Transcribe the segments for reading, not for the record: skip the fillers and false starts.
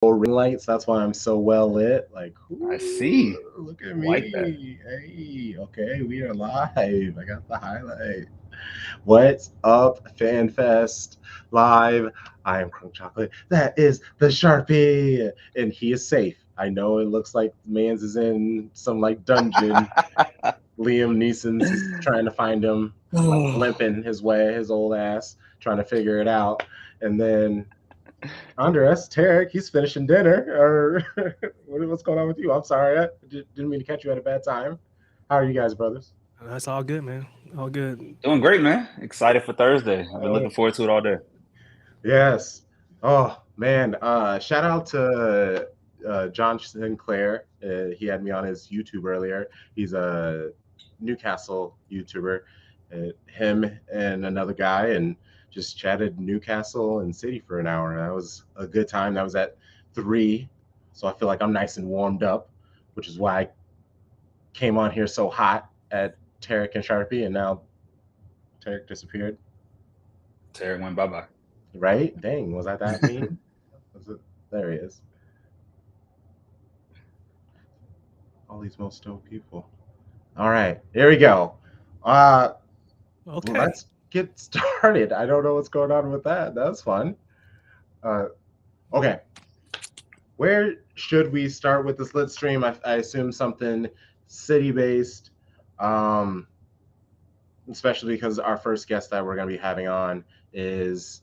ring lights. That's why I'm so well lit. Like, I ooh, see. look at I like that. me. Hey, okay, we are live. I got the highlight. What's up, FanFest Live? I am Crunk Chocolate. That is the Sharpie, and he is safe. I know it looks like Mans is in some like dungeon. Liam Neeson's is trying to find him, like limping his way, his old ass, trying to figure it out. And then Andres, Tarek, he's finishing dinner. Or what's going on with you? I'm sorry, I didn't mean to catch you at a bad time. How are you guys, brothers? That's all good, man. All good. Doing great, man. Excited for Thursday. I've been looking Oh, forward to it all day. yes. Oh man. Shout out to John Sinclair. He had me on his YouTube earlier. He's a Newcastle YouTuber. Him and another guy, and just chatted Newcastle and City for an hour. That was a good time. That was at 3, so I feel like I'm nice and warmed up, which is why I came on here so hot at Tarek and Sharpie, and now Tarek disappeared. Terry went bye bye. Right? Dang, was I that mean? Was it? There he is. All these most dope people. All right, here we go. Uh, Okay. let's get started. I don't know what's going on with that. That's fun. Uh, okay, where should we start with this lit stream? I assume something city based, um, especially because our first guest that we're going to be having on is,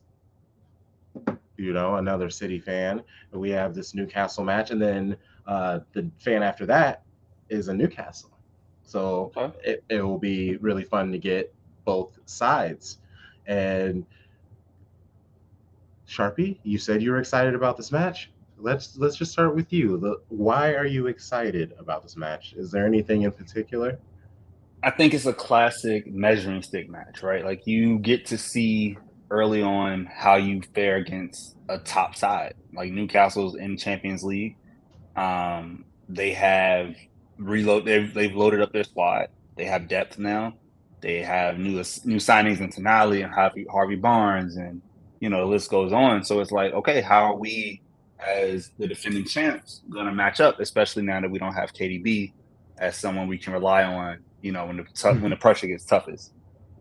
another city fan. We have this Newcastle match, and then the fan after that is a Newcastle. So Okay. it will be really fun to get both sides. And Sharpie, you said you were excited about this match. Let's just start with you. Why are you excited about this match? Is there anything in particular? I think it's a classic measuring stick match, right? Like you get to see early on how you fare against a top side. Like Newcastle's in Champions League. They have they've loaded up their squad. They have depth now. They have new signings in Tonali and Harvey Barnes, and the list goes on. So it's like, okay, how are we as the defending champs going to match up, especially now that we don't have KDB as someone we can rely on, when the pressure gets toughest.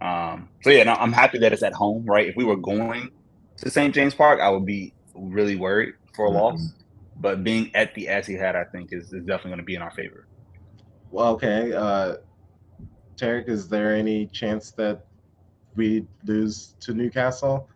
So yeah, no, I'm happy that it's at home, right? If we were going to St. James Park, I would be really worried for a Mhm. loss. But being at the Etihad, I think, is definitely going to be in our favor. Well, okay. Tarek, is there any chance that we lose to Newcastle?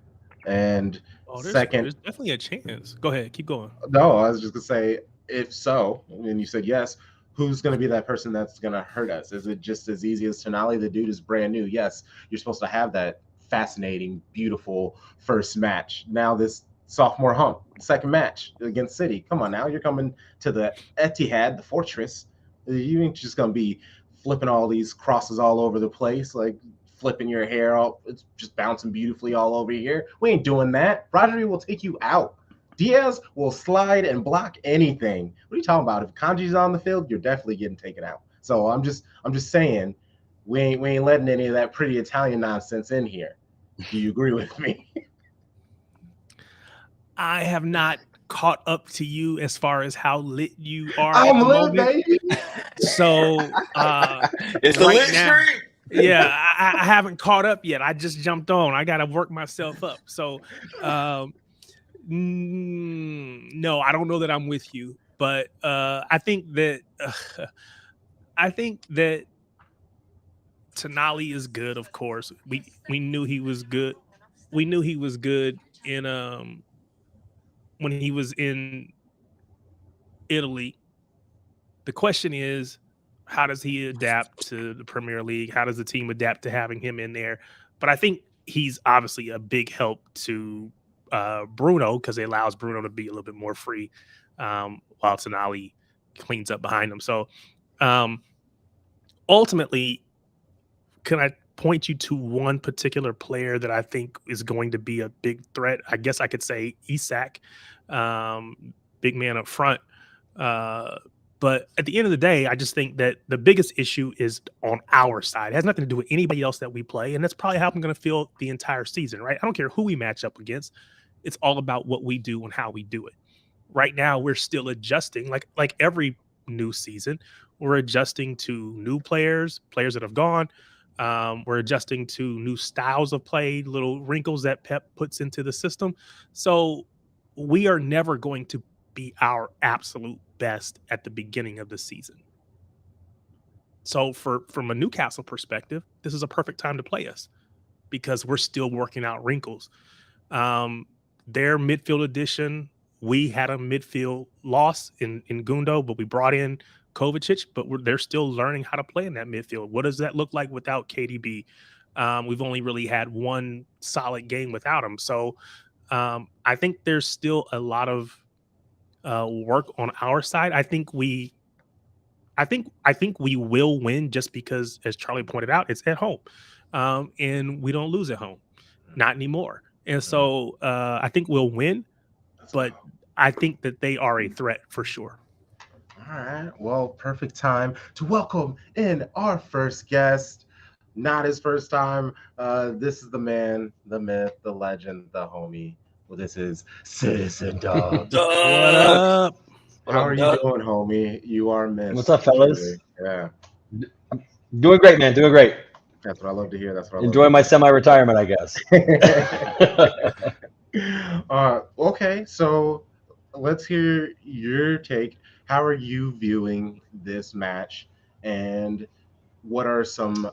And Oh, second, there's definitely a chance. Go ahead, keep going. no, I was just gonna say, if so, and you said yes, who's gonna be that person that's gonna hurt us? Is it just as easy as Tonali? The dude is brand new. Yes, you're supposed to have that fascinating, beautiful first match. Now this sophomore hump, second match against City. Come on now, you're coming to the Etihad, the fortress. You ain't just gonna be flipping all these crosses all over the place, like flipping your hair all, it's just bouncing beautifully all over here. We ain't doing that. Rodri will take you out. Diaz will slide and block anything. What are you talking about? If Kanji's on the field, you're definitely getting taken out. So I'm just saying, we ain't letting any of that pretty Italian nonsense in here. Do you agree with me? I have not caught up to you as far as how lit you are at I'm the lit, moment. baby. So It's the right lit now, streak. yeah, I haven't caught up yet. I just jumped on. I got to work myself up. So um, no, I don't know that I'm with you, but I think that Tonali is good. Of course, we knew he was good. We knew he was good in when he was in Italy. The question is, how does he adapt to the Premier League? How does the team adapt to having him in there? But I think he's obviously a big help to Bruno because it allows Bruno to be a little bit more free while Tonali cleans up behind him. So um, ultimately, can I point you to one particular player that I think is going to be a big threat? I guess I could say Isak, big man up front. Uh, but at the end of the day, I just think that the biggest issue is on our side. It has nothing to do with anybody else that we play. And that's probably how I'm going to feel the entire season, right? I don't care who we match up against. It's all about what we do and how we do it. right now we're still adjusting, like every new season, we're adjusting to new players that have gone. We're adjusting to new styles of play, little wrinkles that Pep puts into the system. So we are never going to be our absolute best at the beginning of the season. So from a Newcastle perspective, this is a perfect time to play us because we're still working out wrinkles. Their midfield addition, we had a midfield loss in Gundo, but we brought in Kovacic, but they're still learning how to play in that midfield. What does that look like without KDB? We've only really had one solid game without him. So I think there's still a lot of work on our side. I think we will win just because, as Charlie pointed out, it's at home, and we don't lose at home, not anymore. And so I think we'll win, but I think that they are a threat for sure. All right. Well, perfect time to welcome in our first guest. Not his first time. This is the man, the myth, the legend, the homie. Well, this is Citizen Dog. What up? How are you doing, homie? You are missed. What's up, fellas? Yeah. Doing great, man. Doing great. That's what I love to hear. That's what I Enjoying my semi-retirement, I guess. Okay, so let's hear your take. How are you viewing this match, and what are some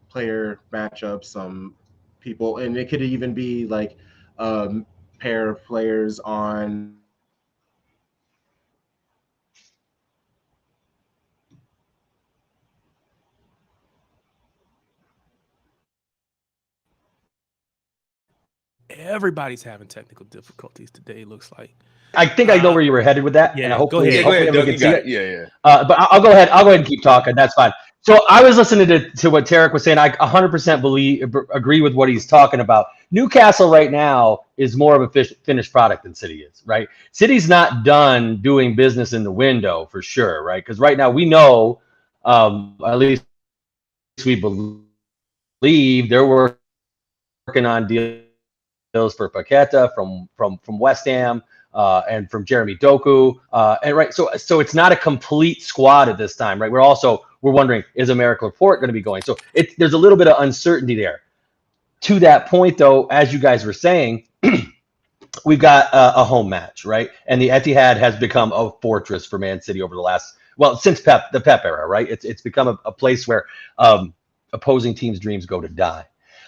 player matchups, some people, and it could even be like a pair of players on Everybody's having technical difficulties today, looks like. I think I know where you were headed with that. Yeah, and hopefully, go ahead. hopefully everyone can see it. Yeah. But I'll go ahead. I'll go ahead and keep talking. That's fine. So I was listening to what Tarek was saying. I 100% agree with what he's talking about. Newcastle right now is more of a finished product than City is, right? City's not done doing business in the window for sure, right? Because right now we know, at least we believe, they're working on deals for Paqueta from West Ham. And from Jeremy Doku, and right, so it's not a complete squad at this time, right? We're wondering, is Aymeric Laporte going to be going? So there's a little bit of uncertainty there. To that point, though, as you guys were saying, we've got a home match, right? And the Etihad has become a fortress for Man City over since the Pep era, right? It's become a place where opposing teams' dreams go to die.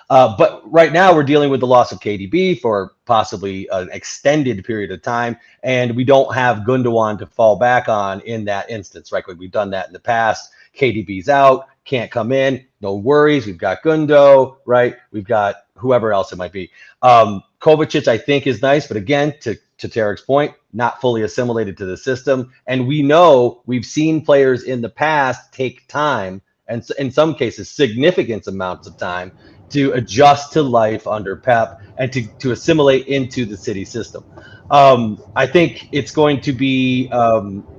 But right now we're dealing with the loss of KDB for possibly an extended period of time, and we don't have Gundogan to fall back on in that instance, right? We've done that in the past. KDB's out, can't come in, no worries. We've got Gundo, right? We've got whoever else it might be. Kovacic, I think, is nice, but again, to Tarek's point, not fully assimilated to the system. And we know we've seen players in the past take time, and in some cases, significant amounts of time, to adjust to life under Pep and to assimilate into the City system. I think it's going to be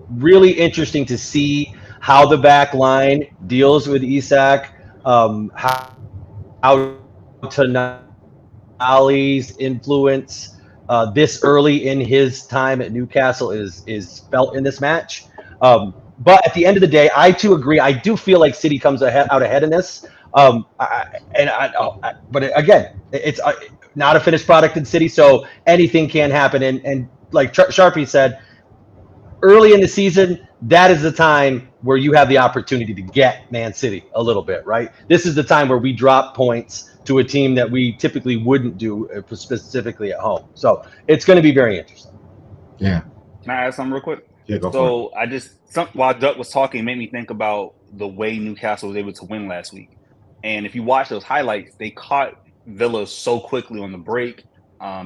really interesting to see how the back line deals with Isak, how Tonali's influence this early in his time at Newcastle is felt in this match. But at the end of the day, I too agree. I do feel like City comes out ahead in this. But again, it's not a finished product in City, so anything can happen. And like Sharpie said, early in the season, that is the time where you have the opportunity to get Man City a little bit, right? This is the time where we drop points to a team that we typically wouldn't do specifically at home. So it's going to be very interesting. Yeah. Can I add something real quick? Yeah, go for it. While Duck was talking, it made me think about the way Newcastle was able to win last week. And if you watch those highlights, they caught Villa so quickly on the break,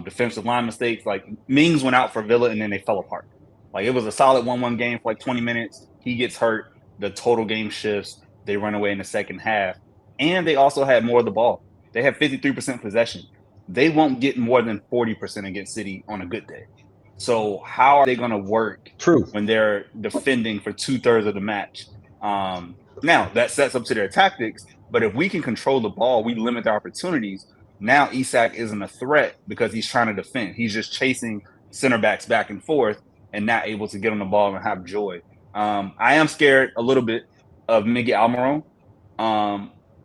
defensive line mistakes. Like Mings went out for Villa and then they fell apart. Like it was a solid 1-1 game for like 20 minutes. He gets hurt. The total game shifts. They run away in the second half. And they also had more of the ball. They had 53% possession. They won't get more than 40% against City on a good day. So how are they going to work when they're defending for 2/3 of the match? Now, that sets up to their tactics. But if we can control the ball, we limit their opportunities. Now Isak isn't a threat because he's trying to defend. He's just chasing center backs back and forth. and not able to get on the ball and have joy. I am scared a little bit of Miguel Almiron.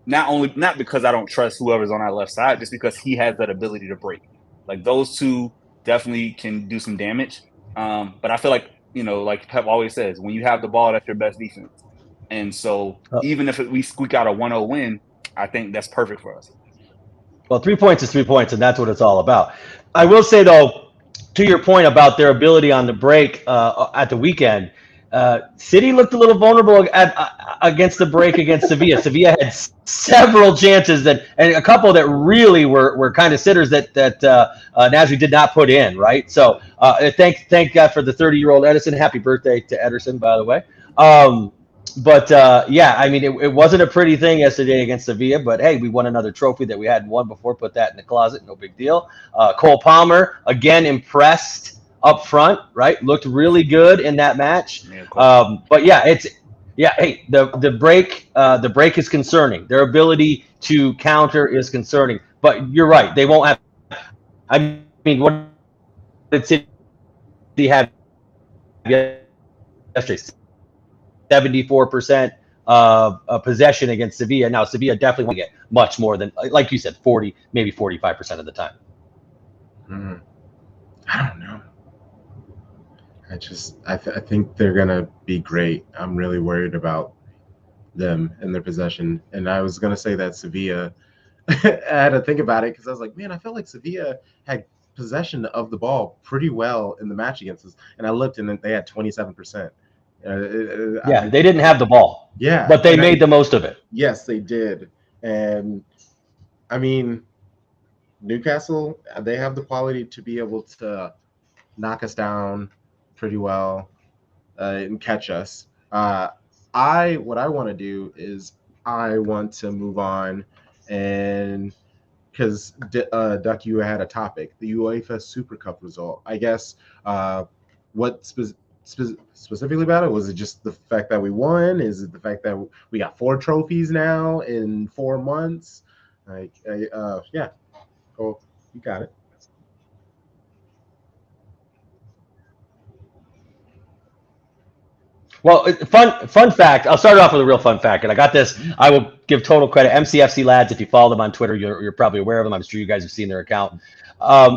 Not because I don't trust whoever's on our left side, just because he has that ability to break. Like those two definitely can do some damage. But I feel like, like Pep always says, when you have the ball, that's your best defense. And so even if we squeak out a 1-0 win, I think that's perfect for us. Well, 3 points is 3 points, and that's what it's all about. I will say, though, to your point about their ability on the break at the weekend, City looked a little vulnerable against the break against Sevilla. Sevilla had several chances and a couple that really were kind of sitters that Nasri did not put in, right? So thank God for the 30-year-old Ederson. Happy birthday to Ederson, by the way. Yeah, I mean, it wasn't a pretty thing yesterday against Sevilla, but hey, we won another trophy that we hadn't won before. Put that in the closet, no big deal. Cole Palmer, again, impressed up front, right? Looked really good in that match. But yeah, hey, the break is concerning. Their ability to counter is concerning. But you're right, they won't have. I mean, what did City have yesterday? 74% of possession against Sevilla. Now, Sevilla definitely won't get much more than, like you said, 40, maybe 45% of the time. I don't know. I think they're going to be great. I'm really worried about them and their possession. And I was going to say that Sevilla, I had to think about it because I was like, man, I felt like Sevilla had possession of the ball pretty well in the match against us. And I looked and they had 27%. They didn't have the ball. Yeah. But they made the most of it. Yes, they did. And I mean, Newcastle, they have the quality to be able to knock us down pretty well and catch us. What I want to do is I want to move on, and because Duck, you had a topic, the UEFA Super Cup result. I guess what specifically about it? Was it just the fact that we won? Is it the fact that we got 4 trophies now in 4 months? Yeah. Oh, you got it. Well, fun fact. I'll start off with a real fun fact, and I got this. I will give total credit. MCFC lads, if you follow them on Twitter, you're probably aware of them. I'm sure you guys have seen their account.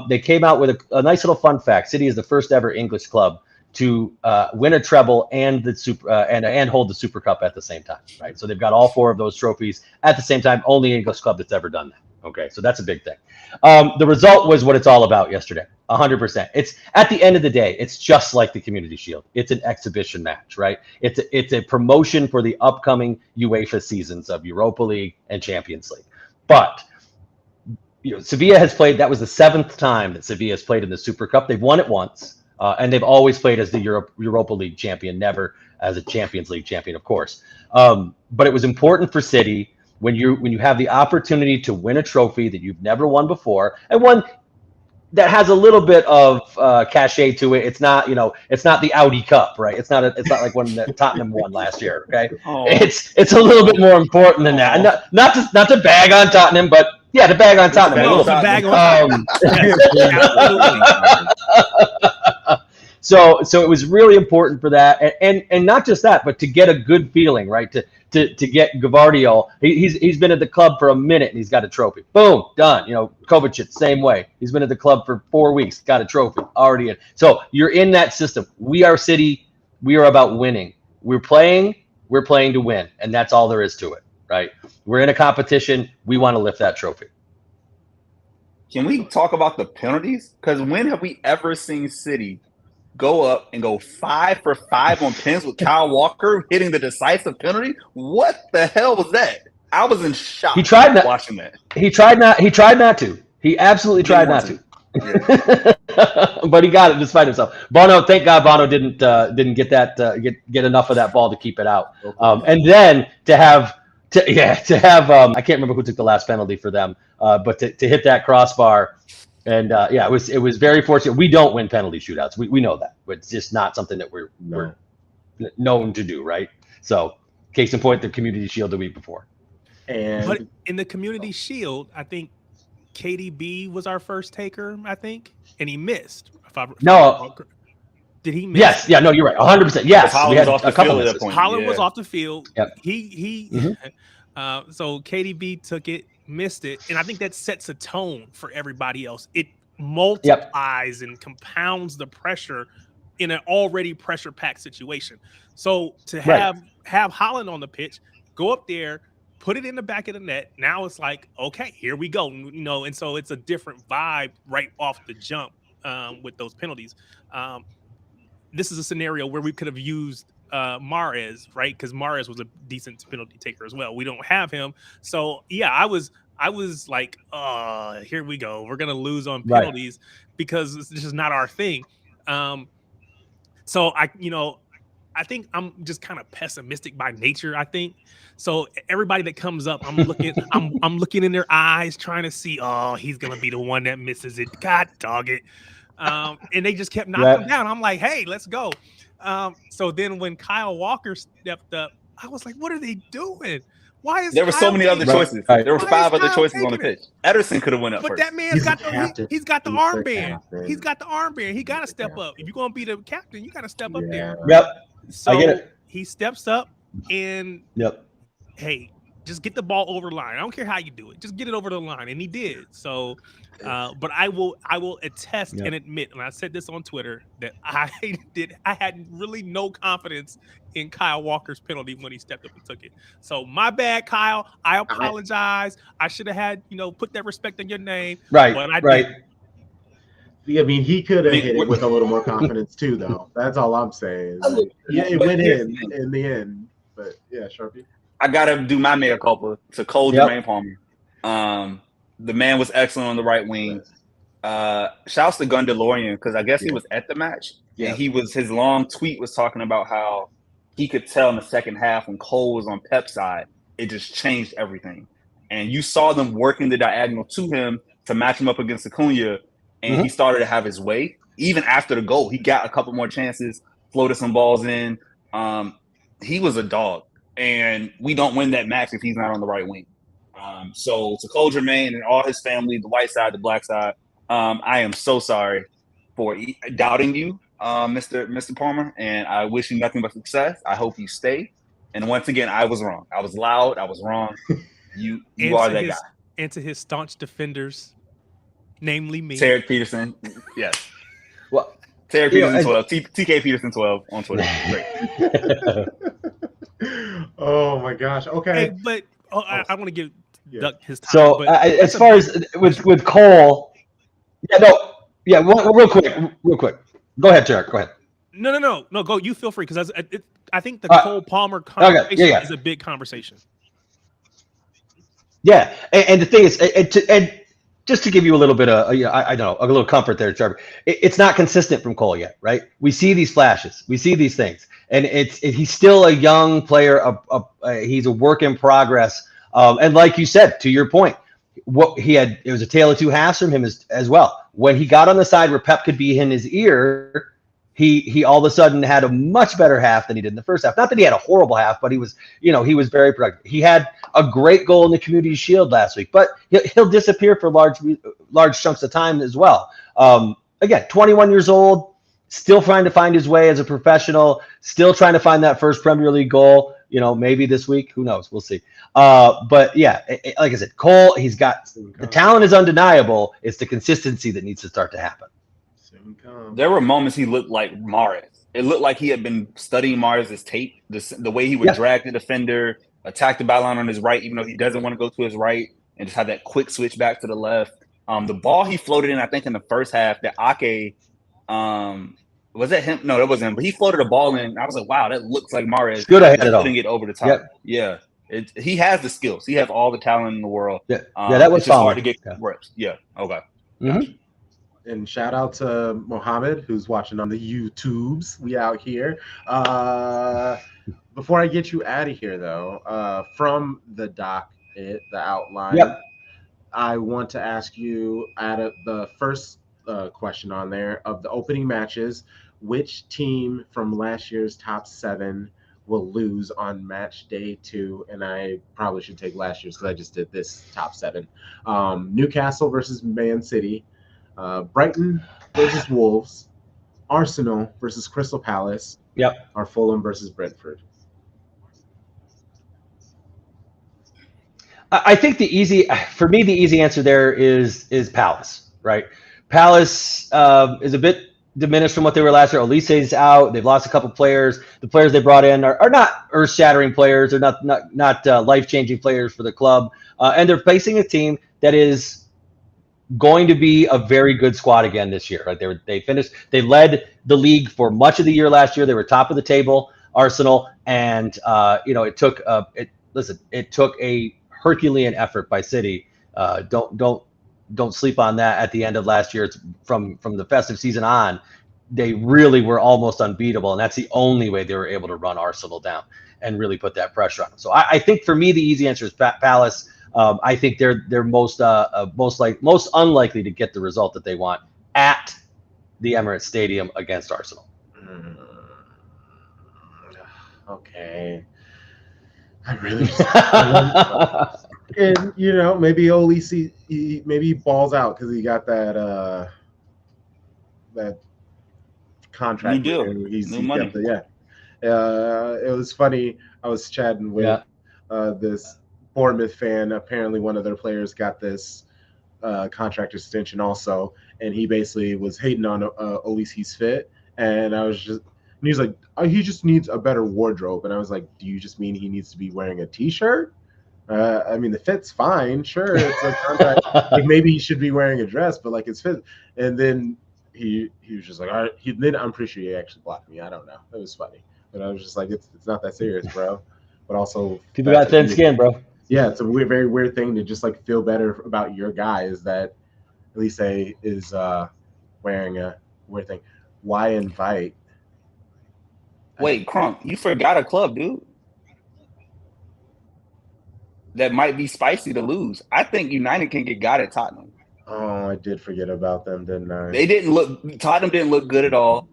They came out with a nice little fun fact. City is the first ever English club to win a treble and the super and hold the Super Cup at the same time. Right, so they've got all 4 of those trophies at the same time. Only English club that's ever done that. Okay, so that's a big thing. The result was what it's all about yesterday. 100%. It's at the end of the day, it's just like the Community Shield. It's an exhibition match, right? It's a promotion for the upcoming UEFA seasons of Europa League and Champions League. But Sevilla has played. That was the 7th time that Sevilla has played in the Super Cup. They've won it once, and they've always played as the Europa League champion, never as a Champions League champion, of course. But it was important for City when you have the opportunity to win a trophy that you've never won before, and one that has a little bit of cachet to it. It's not, it's not the Audi Cup, right? It's not like one that Tottenham won last year. Okay, it's a little bit more important than that. And not to bag on Tottenham, but yeah, to bag on Tottenham. So it was really important for that, and not just that, but to get a good feeling, right? To get Gvardiol, he's been at the club for a minute and he's got a trophy. Boom, done. Kovacic, same way. He's been at the club for 4 weeks, got a trophy, already in. So you're in that system. We are City. We are about winning. We're playing to win, and that's all there is to it, right? We're in a competition. We want to lift that trophy. Can we talk about the penalties? Because when have we ever seen City go up and go 5 for 5 on pens with Kyle Walker hitting the decisive penalty? What the hell was that? I was in shock. He tried not watching that. He tried not to. He absolutely tried not to. Yeah. But he got it despite himself. Bono, thank God Bono didn't get that get enough of that ball to keep it out. And then to have I can't remember who took the last penalty for them, but to hit that crossbar. And it was very fortunate. We don't win penalty shootouts. We know that, but it's just not something that we're known to do, right? So, case in point, the Community Shield the week before. But in the Community Shield, I think KDB was our first taker. I think, and he missed. Did he miss? Yes, yeah, no, you're right, 100%. Yes, Holland we had was off a the couple field at that misses. point. Holland Yeah. was off the field. Yep. He so KDB took it, missed it, and I think that sets a tone for everybody else. It multiplies and compounds the pressure in an already pressure-packed situation. So to have Holland on the pitch, go up there, put it in the back of the net. Now it's like, okay, here we go. And so it's a different vibe right off the jump with those penalties. This is a scenario where we could have used Mahrez, right? Because Mahrez was a decent penalty taker as well. We don't have him. So yeah, I was like, here we go. We're gonna lose on penalties because this is not our thing. So I think I'm just kind of pessimistic by nature. I think so. Everybody that comes up, I'm looking in their eyes, trying to see, he's gonna be the one that misses it. God dog it. And they just kept knocking down. I'm like, hey, let's go. So then when Kyle Walker stepped up, I was like, what are they doing? Why is there were so many other choices? There were 5 other choices on the pitch. Ederson could have went up but first. That man's got he's got the armband. He's got the armband. He got to step up. If you're gonna be the captain, you got to step up there. Yep. So I get it. He steps up and hey, just get the ball over the line. I don't care how you do it. Just get it over the line, and he did. So, but I will attest and admit, and I said this on Twitter, that I had really no confidence in Kyle Walker's penalty when he stepped up and took it. So my bad, Kyle. I apologize. I should have had put that respect on your name. Right. But I didn't. I mean, he could have hit it with a little more confidence too, though. That's all I'm saying. Yeah, it went in the end. But yeah, Sharpie. I gotta do my mea culpa to Cole Jermaine Palmer. The man was excellent on the right wing. Shouts to Gun DeLorean because I guess he was at the match. And his long tweet was talking about how he could tell in the second half when Cole was on Pep's side, it just changed everything. And you saw them working the diagonal to him to match him up against Acuna, and he started to have his way. Even after the goal, he got a couple more chances, floated some balls in. He was a dog. And we don't win that match if he's not on the right wing. So to Cole Jermaine and all his family, the white side, the black side, I am so sorry for doubting you, Mr. Palmer, and I wish you nothing but success. I hope you stay. And once again, I was wrong. I was loud. I was wrong. You are that guy. And to his staunch defenders, namely me. Tarek Peterson. Yes. Well, Tarek Peterson 12. TK Peterson 12 on Twitter. Great. Oh my gosh. Okay. Hey, but I want to give Duck his time. So as far as with Cole, real quick. Go ahead, Tarek. Go ahead. No. Go. You feel free because I think the Cole Palmer conversation is a big conversation. Yeah, and the thing is, and just to give you a little bit of, I don't know, a little comfort there, Trevor. It's not consistent from Cole yet, right? We see these flashes, we see these things, and he's still a young player. He's a work in progress. And like you said, to your point, it was a tale of two halves from him as well. When he got on the side where Pep could be in his ear, he all of a sudden had a much better half than he did in the first half. Not that he had a horrible half, but he was very productive. He had a great goal in the Community Shield last week, but he'll disappear for large chunks of time as well. Again, 21 years old, still trying to find his way as a professional, still trying to find that first Premier League goal. Maybe this week, who knows? We'll see. But yeah, like I said, Cole, he's got the talent is undeniable. It's the consistency that needs to start to happen. There were moments he looked like Mahrez. It looked like he had been studying Mahrez's tape, the way he would drag the defender, attack the byline on his right, even though he doesn't want to go to his right, and just have that quick switch back to the left. The ball he floated in, I think, in the first half, that Ake, was that him? No, that wasn't him. But he floated a ball in. I was like, wow, that looks like Mahrez. Good ahead at all. Putting it over the top. Yep. Yeah. He has the skills. He has all the talent in the world. Yeah, that was it's just hard to get reps. Yeah. Okay. Mm-hmm. And shout out to Mohammed, who's watching on the YouTubes. We out here. Before I get you out of here, though, from the the outline, I want to ask you, out of the first question on there, of the opening matches, which team from last year's top 7 will lose on match day 2? And I probably should take last year's because I just did this top 7. Newcastle versus Man City. Brighton versus Wolves, Arsenal versus Crystal Palace, Yep. or Fulham versus Brentford? I think the easy answer there is Palace, right? Palace is a bit diminished from what they were last year. Olise's out. They've lost a couple players. The players they brought in are not earth-shattering players. They're not life-changing players for the club. And they're facing a team that is going to be a very good squad again this year. Right? They led the league for much of the year last year. They were top of the table, Arsenal, and it took a Herculean effort by City. Don't sleep on that. At the end of last year, it's from the festive season on, they really were almost unbeatable, and that's the only way they were able to run Arsenal down and really put that pressure on them. So I think for me, the easy answer is Palace. I think they're most unlikely to get the result that they want at the Emirates Stadium against Arsenal. Okay. I really and maybe Olise maybe he balls out because he got that contract. New deal. New money. It was funny. I was chatting with this Bournemouth fan. Apparently one of their players got this contract extension also, and he basically was hating on Olise's fit, and he was like, he just needs a better wardrobe. And I was like, do you just mean he needs to be wearing a t-shirt? I mean, the fit's fine. Sure, it's a contract. Like, maybe he should be wearing a dress, but like it's fit. And then he was just like, all right. Then I'm pretty sure he actually blocked me. I don't know. It was funny. But I was just like, it's not that serious, bro. But also, people got thin skin, bro. Yeah, it's a very weird thing to just like feel better about your guy is that Elise is wearing a weird thing. Why invite? Wait, Crunk, you forgot a club, dude. That might be spicy to lose. I think United can get got at Tottenham. Oh, I did forget about them, didn't I? Tottenham didn't look good at all.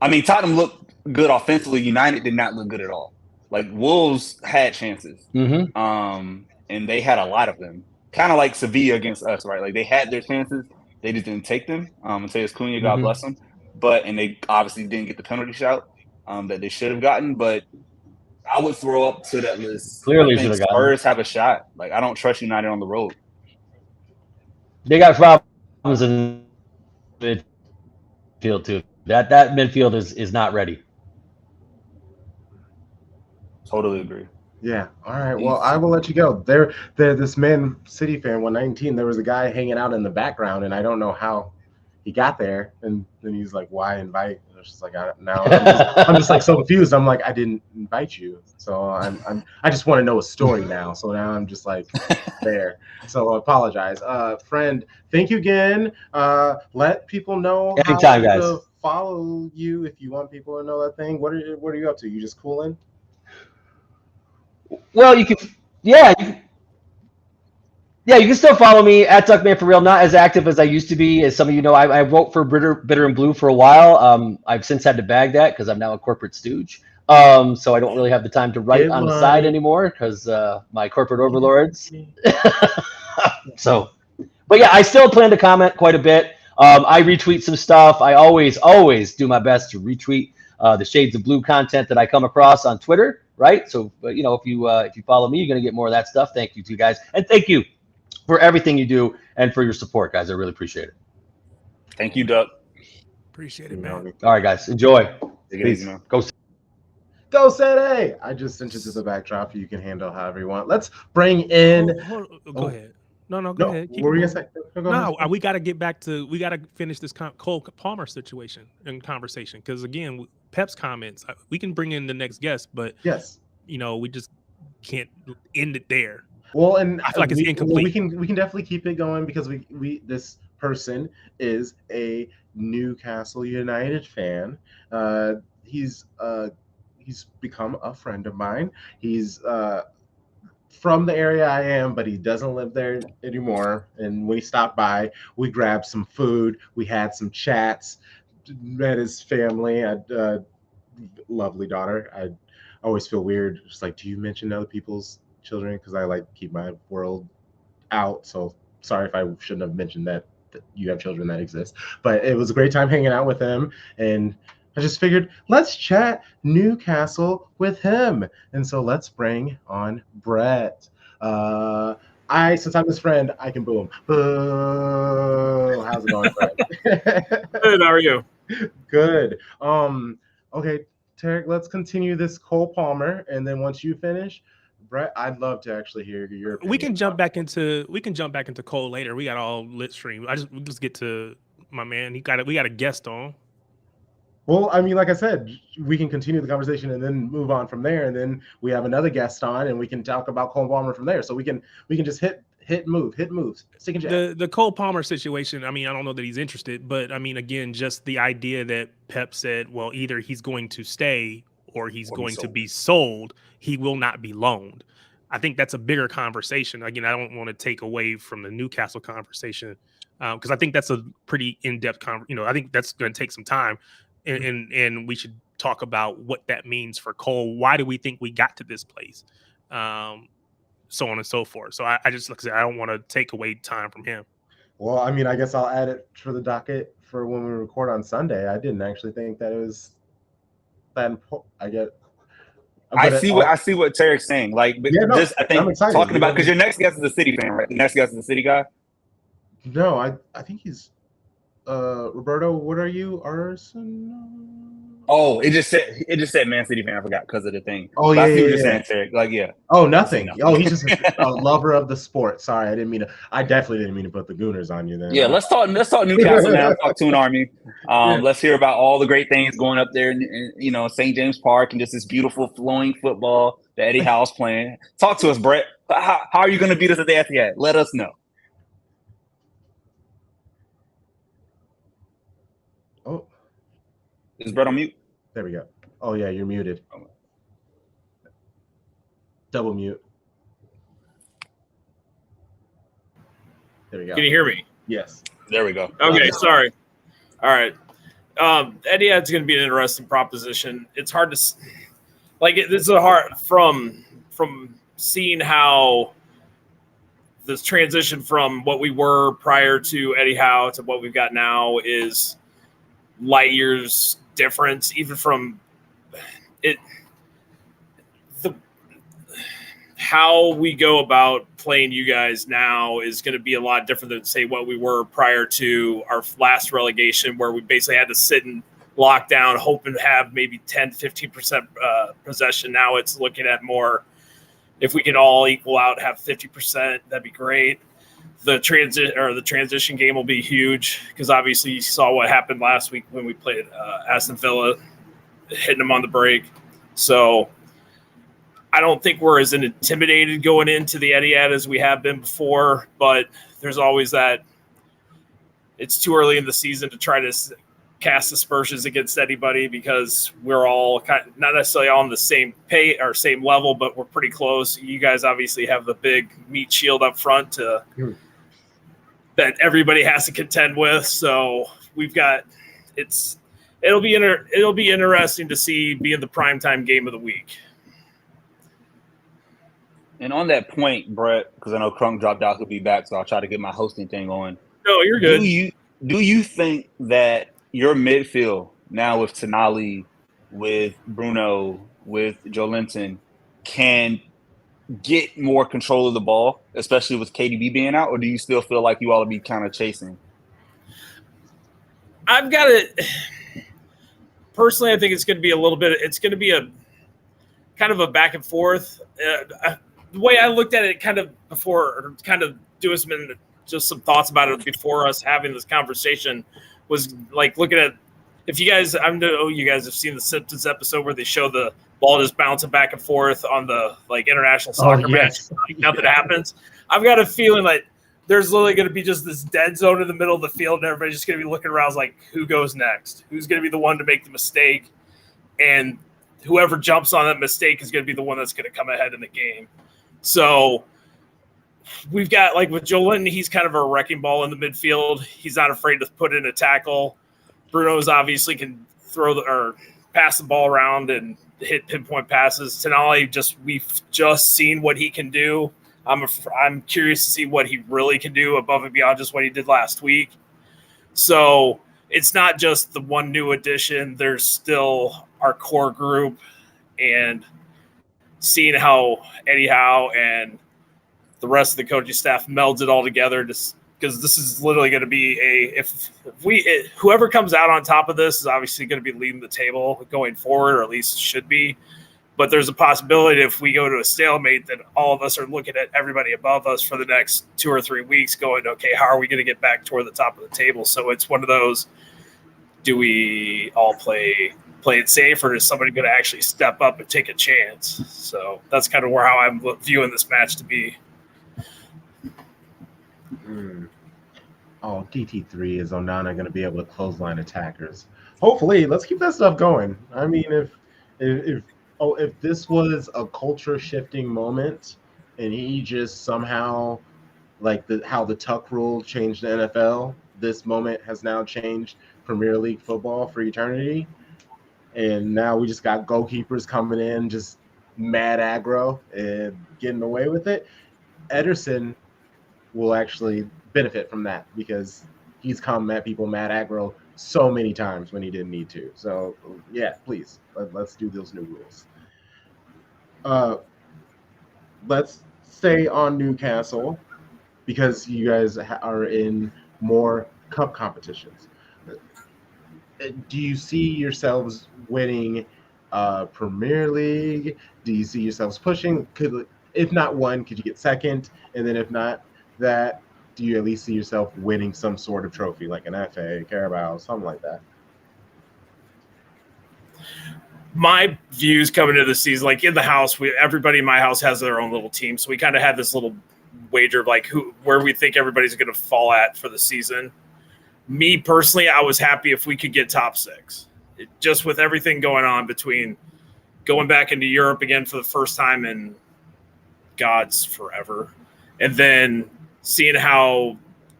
I mean, Tottenham looked good offensively. United did not look good at all. Like, Wolves had chances. Mm-hmm. And they had a lot of them. Kind of like Sevilla against us, right? Like, they had their chances. They just didn't take them. Mateus Cunha, God bless them. And they obviously didn't get the penalty shout that they should have gotten. But I would throw up to that list. Clearly I think Spurs have a shot. Like, I don't trust United on the road. They got problems in midfield too. That midfield is not ready. Totally agree. Yeah. All right. Well, I will let you go. There, this Man City fan 119. There was a guy hanging out in the background, and I don't know how he got there. And then he's like, "Why invite?" And it's just like, I'm just like so confused. I'm like, I didn't invite you, so I just want to know a story now. So now I'm just like there. So I apologize, friend. Thank you again. Let people know anytime, how guys. to follow you if you want people to know that thing. What are you up to? You just cooling? Well, you can, you can still follow me at Duckman for Real. Not as active as I used to be. As some of you know, I wrote for Bitter and Blue for a while. I've since had to bag that because I'm now a corporate stooge. So I don't really have the time to write on the side anymore because my corporate overlords. But yeah, I still plan to comment quite a bit. I retweet some stuff. I always do my best to retweet the Shades of Blue content that I come across on Twitter. Right. So, if you follow me, you're going to get more of that stuff. Thank you to you guys. And thank you for everything you do and for your support, guys. I really appreciate it. Thank you, Duck. Appreciate it, man. All right, guys. Enjoy. Take it easy, man. Go City! I just sent it to the backdrop. You can handle however you want. Let's bring in. Go ahead. No, go ahead. What were you going to say? We got to get back to. We got to finish this Cole Palmer situation and conversation because again, Pep's comments. We can bring in the next guest, but yes, we just can't end it there. Well, and I feel like it's incomplete. We can definitely keep it going because we this person is a Newcastle United fan. He's become a friend of mine. He's from the area I am, but he doesn't live there anymore. And when he stopped by, we grabbed some food. We had some chats. Met his family. Lovely daughter. I always feel weird. Just like, do you mention other people's children? Because I like keep my world out. So sorry if I shouldn't have mentioned that you have children that exist. But it was a great time hanging out with him, and I just figured let's chat Newcastle with him. And so let's bring on Brett. Since I'm his friend, I can boo him. Boo! How's it going, Brett? Good. How are you? Good. Okay, Tarek, let's continue this Cole Palmer, and then once you finish, Brett, I'd love to actually hear your opinion. We can jump back into Cole later. We got all lit stream. Let's get to my man. We got a guest on. Well, I mean, like I said, we can continue the conversation and then move on from there, and then we have another guest on, and we can talk about Cole Palmer from there. So we can just hit moves, stick and jab. The Cole Palmer situation. I mean, I don't know that he's interested, but I mean, again, just the idea that Pep said, well, either he's going to stay or he's going to be sold. He will not be loaned. I think that's a bigger conversation. Again, I don't want to take away from the Newcastle conversation because I think that's a pretty in-depth conversation. I think that's going to take some time. And we should talk about what that means for Cole. Why do we think we got to this place? So on and so forth. So I just, like I said, I don't want to take away time from him. Well, I mean, I guess I'll add it for the docket for when we record on Sunday. I didn't actually think that it was that important. I see what Tarek's saying. Like, but yeah, no, just I think I'm excited, talking about because your next guest is a City fan, right? The next guest is a City guy. No, I think he's Roberto. What are you, Arsenal? Oh, it just said Man City fan. I forgot because of the thing. Oh, but yeah, I see what you're yeah. saying, Tarek. Like, yeah. Oh, nothing. Oh, he's just a lover of the sport. Sorry, I definitely didn't mean to put the Gooners on you then. Yeah, let's talk Newcastle now. Talk Toon Army. Let's hear about all the great things going up there in St. James Park and just this beautiful flowing football that Eddie Howe's playing. Talk to us, Brett. How are you going to beat us at the Etihad? Let us know. Oh, is Brett on mute? There we go. Oh yeah, you're muted. Double mute. There we go. Can you hear me? Yes. There we go. Okay, sorry. All right. Etihad's going to be an interesting proposition. It's hard to it's a hard from seeing how this transition from what we were prior to Eddie Howe to what we've got now is light years difference, even from it. How we go about playing you guys now is going to be a lot different than, say, what we were prior to our last relegation, where we basically had to sit in lockdown, hoping to have maybe 10 to 15% possession. Now it's looking at more, if we can all equal out, have 50%, that'd be great. The transition game will be huge because obviously you saw what happened last week when we played Aston Villa, hitting them on the break. So I don't think we're as intimidated going into the Etihad as we have been before, but there's always that it's too early in the season to try to cast aspersions against anybody because we're all not necessarily on the same pay or same level, but we're pretty close. You guys obviously have the big meat shield up front that everybody has to contend with. So we've got it'll be interesting to see being the primetime game of the week. And on that point, Brett, because I know Crunk dropped out, he'll be back, so I'll try to get my hosting thing going. No, you're good. Do you think that your midfield now with Tonali, with Bruno, with Joelinton can get more control of the ball, especially with KDB being out, or do you still feel like you ought to be kind of chasing? I've got it. Personally, I think it's going to be it's going to be a kind of a back and forth. The way I looked at it kind of before, or kind of doing some thoughts about it before us having this conversation, was like looking at, if you guys, I know you guys have seen the Simpsons episode where they show the ball just bouncing back and forth on the international soccer match. Nothing happens. I've got a feeling like there's literally going to be just this dead zone in the middle of the field, and everybody's just going to be looking around like, who goes next? Who's going to be the one to make the mistake? And whoever jumps on that mistake is going to be the one that's going to come ahead in the game. So we've got, like with Joelinton, he's kind of a wrecking ball in the midfield. He's not afraid to put in a tackle. Bruno's obviously can pass the ball around and hit pinpoint passes. Tonali, we've just seen what he can do. I'm curious to see what he really can do above and beyond just what he did last week. So it's not just the one new addition. There's still our core group, and seeing how Eddie Howe and the rest of the coaching staff melds it all together, just because this is literally going to be whoever comes out on top of this is obviously going to be leading the table going forward, or at least should be. But there's a possibility if we go to a stalemate that all of us are looking at everybody above us for the next 2 or 3 weeks going, okay, how are we going to get back toward the top of the table? So it's one of those, do we all play it safe, or is somebody going to actually step up and take a chance? So that's kind of how I'm viewing this match to be. Oh, DT3 is Onana going to be able to clothesline attackers? Hopefully, let's keep that stuff going. I mean, if this was a culture shifting moment and he just somehow, like how the tuck rule changed the NFL, this moment has now changed Premier League football for eternity. And now we just got goalkeepers coming in just mad aggro and getting away with it. Ederson will actually benefit from that because he's come at people mad aggro so many times when he didn't need to. So yeah, please let's do those new rules. Let's stay on Newcastle because you guys are in more cup competitions. Do you see yourselves winning Premier League? Do you see yourselves pushing? If not one, could you get second? And then if not that, do you at least see yourself winning some sort of trophy, like an FA, Carabao, something like that? My views coming into the season, like in the house, everybody in my house has their own little team. So we kind of had this little wager of like where we think everybody's going to fall at for the season. Me personally, I was happy if we could get top 6. Just with everything going on between going back into Europe again for the first time in God's forever, and then seeing how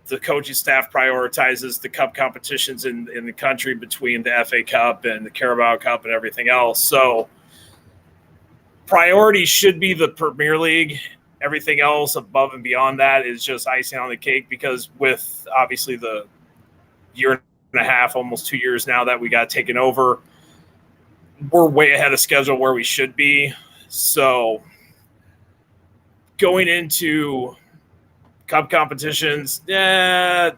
the coaching staff prioritizes the cup competitions in the country between the FA Cup and the Carabao Cup and everything else. So priority should be the Premier League. Everything else above and beyond that is just icing on the cake, because with obviously the year and a half, almost 2 years now that we got taken over, we're way ahead of schedule where we should be. So going into cup competitions, as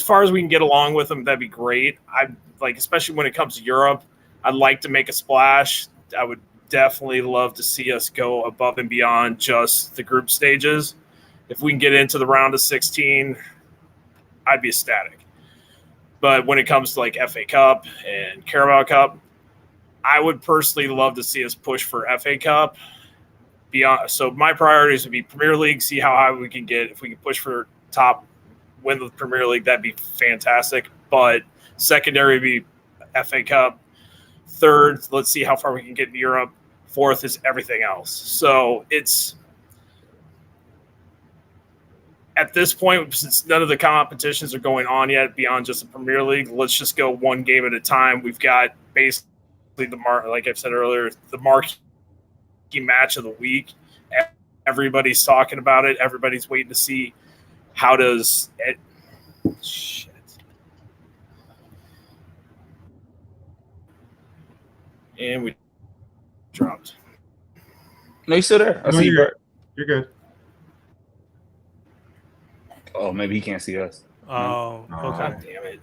far as we can get along with them, that'd be great. I like, especially when it comes to Europe, I'd like to make a splash. I would definitely love to see us go above and beyond just the group stages. If we can get into the round of 16, I'd be ecstatic. But when it comes to like FA Cup and Carabao Cup, I would personally love to see us push for FA Cup. Beyond, so my priorities would be Premier League, see how high we can get. If we can push for top, win the Premier League, that'd be fantastic. But secondary would be FA Cup. Third, let's see how far we can get in Europe. Fourth is everything else. So it's at this point, since none of the competitions are going on yet beyond just the Premier League, let's just go one game at a time. We've got basically like I've said earlier, the marquee match of the week. Everybody's talking about it. Everybody's waiting to see how does it. Shit. And we dropped. No, you still there? I see you, Bert. You're good. Oh, maybe he can't see us. Oh, okay. God damn it.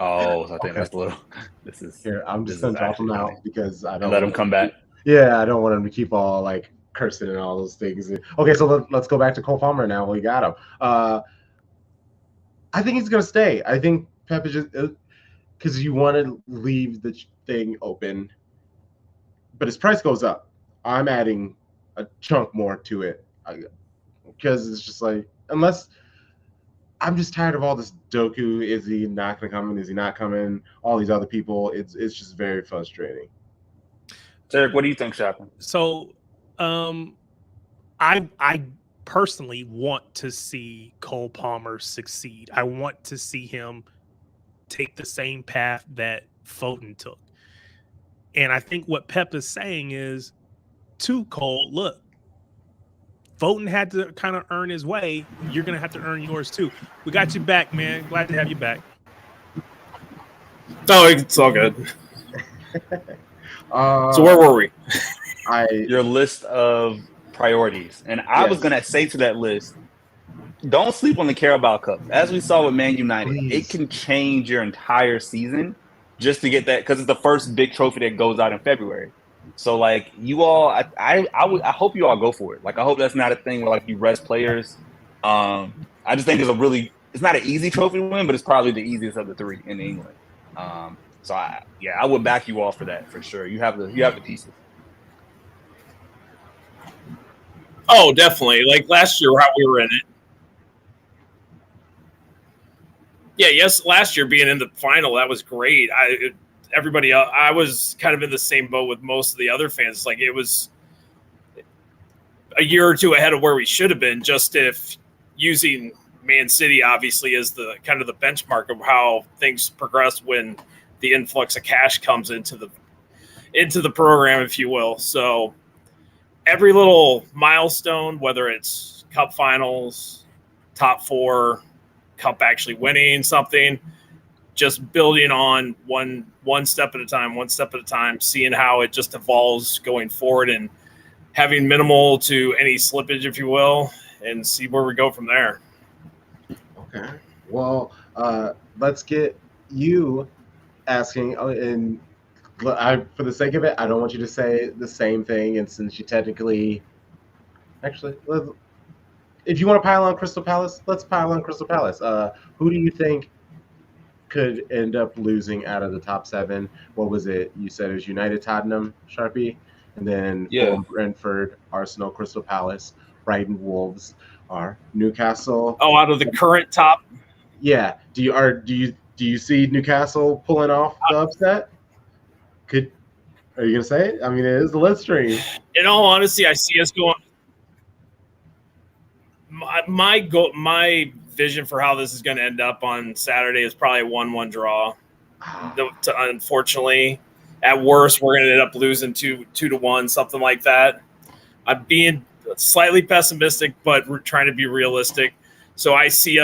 Oh, so I think that's a little. This is Here, I'm just this gonna is drop him actually out funny. because I don't And let him come back. Yeah, I don't want him to keep all like cursing and all those things. Okay, so let's go back to Cole Palmer now. We got him. I think he's gonna stay. I think Pep is just because you want to leave the thing open, but his price goes up. I'm adding a chunk more to it because it's just like, unless I'm just tired of all this Doku. Is he not gonna come in? Is he not coming? All these other people. It's just very frustrating. Derek, what do you think should happen? So, I personally want to see Cole Palmer succeed. I want to see him take the same path that Foden took. And I think what Pep is saying is to Cole, look, Foden had to kind of earn his way. You're going to have to earn yours too. We got you back, man. Glad to have you back. No, it's all good. So where were we? Your list of priorities. And I was going to say to that list, don't sleep on the Carabao Cup. As we saw with Man United, it can change your entire season just to get that, because it's the first big trophy that goes out in February. So, like, you all, I hope you all go for it. Like, I hope that's not a thing where, like, you rest players. I just think it's not an easy trophy to win, but it's probably the easiest of the three in England. So, I would back you all for that for sure. You have the pieces. Oh, definitely. Like last year, how we were in it. Yeah, yes, last year being in the final, that was great. Everybody else, I was kind of in the same boat with most of the other fans. Like, it was a year or two ahead of where we should have been, just if using Man City obviously as the kind of the benchmark of how things progress when the influx of cash comes into the program, if you will. So every little milestone, whether it's cup finals, top four, cup actually winning something, just building on one step at a time, seeing how it just evolves going forward and having minimal to any slippage, if you will, and see where we go from there. Okay. Well, let's get you asking, and for the sake of it, I don't want you to say the same thing, and since you technically, actually, if you want to pile on Crystal Palace, let's pile on Crystal Palace. Who do you think could end up losing out of the top seven? What was it? You said it was United, Tottenham, Sharpie, and then Fulham, Brentford, Arsenal, Crystal Palace, Brighton, Wolves, are Newcastle. Oh, out of the current top. Yeah. Do you see Newcastle pulling off the upset? Are you gonna say it? I mean, it is the lit stream. In all honesty, I see us going. My vision for how this is going to end up on Saturday is probably a 1-1 draw. Unfortunately, at worst, we're going to end up losing 2-1, something like that. I'm being slightly pessimistic, but we're trying to be realistic. So I see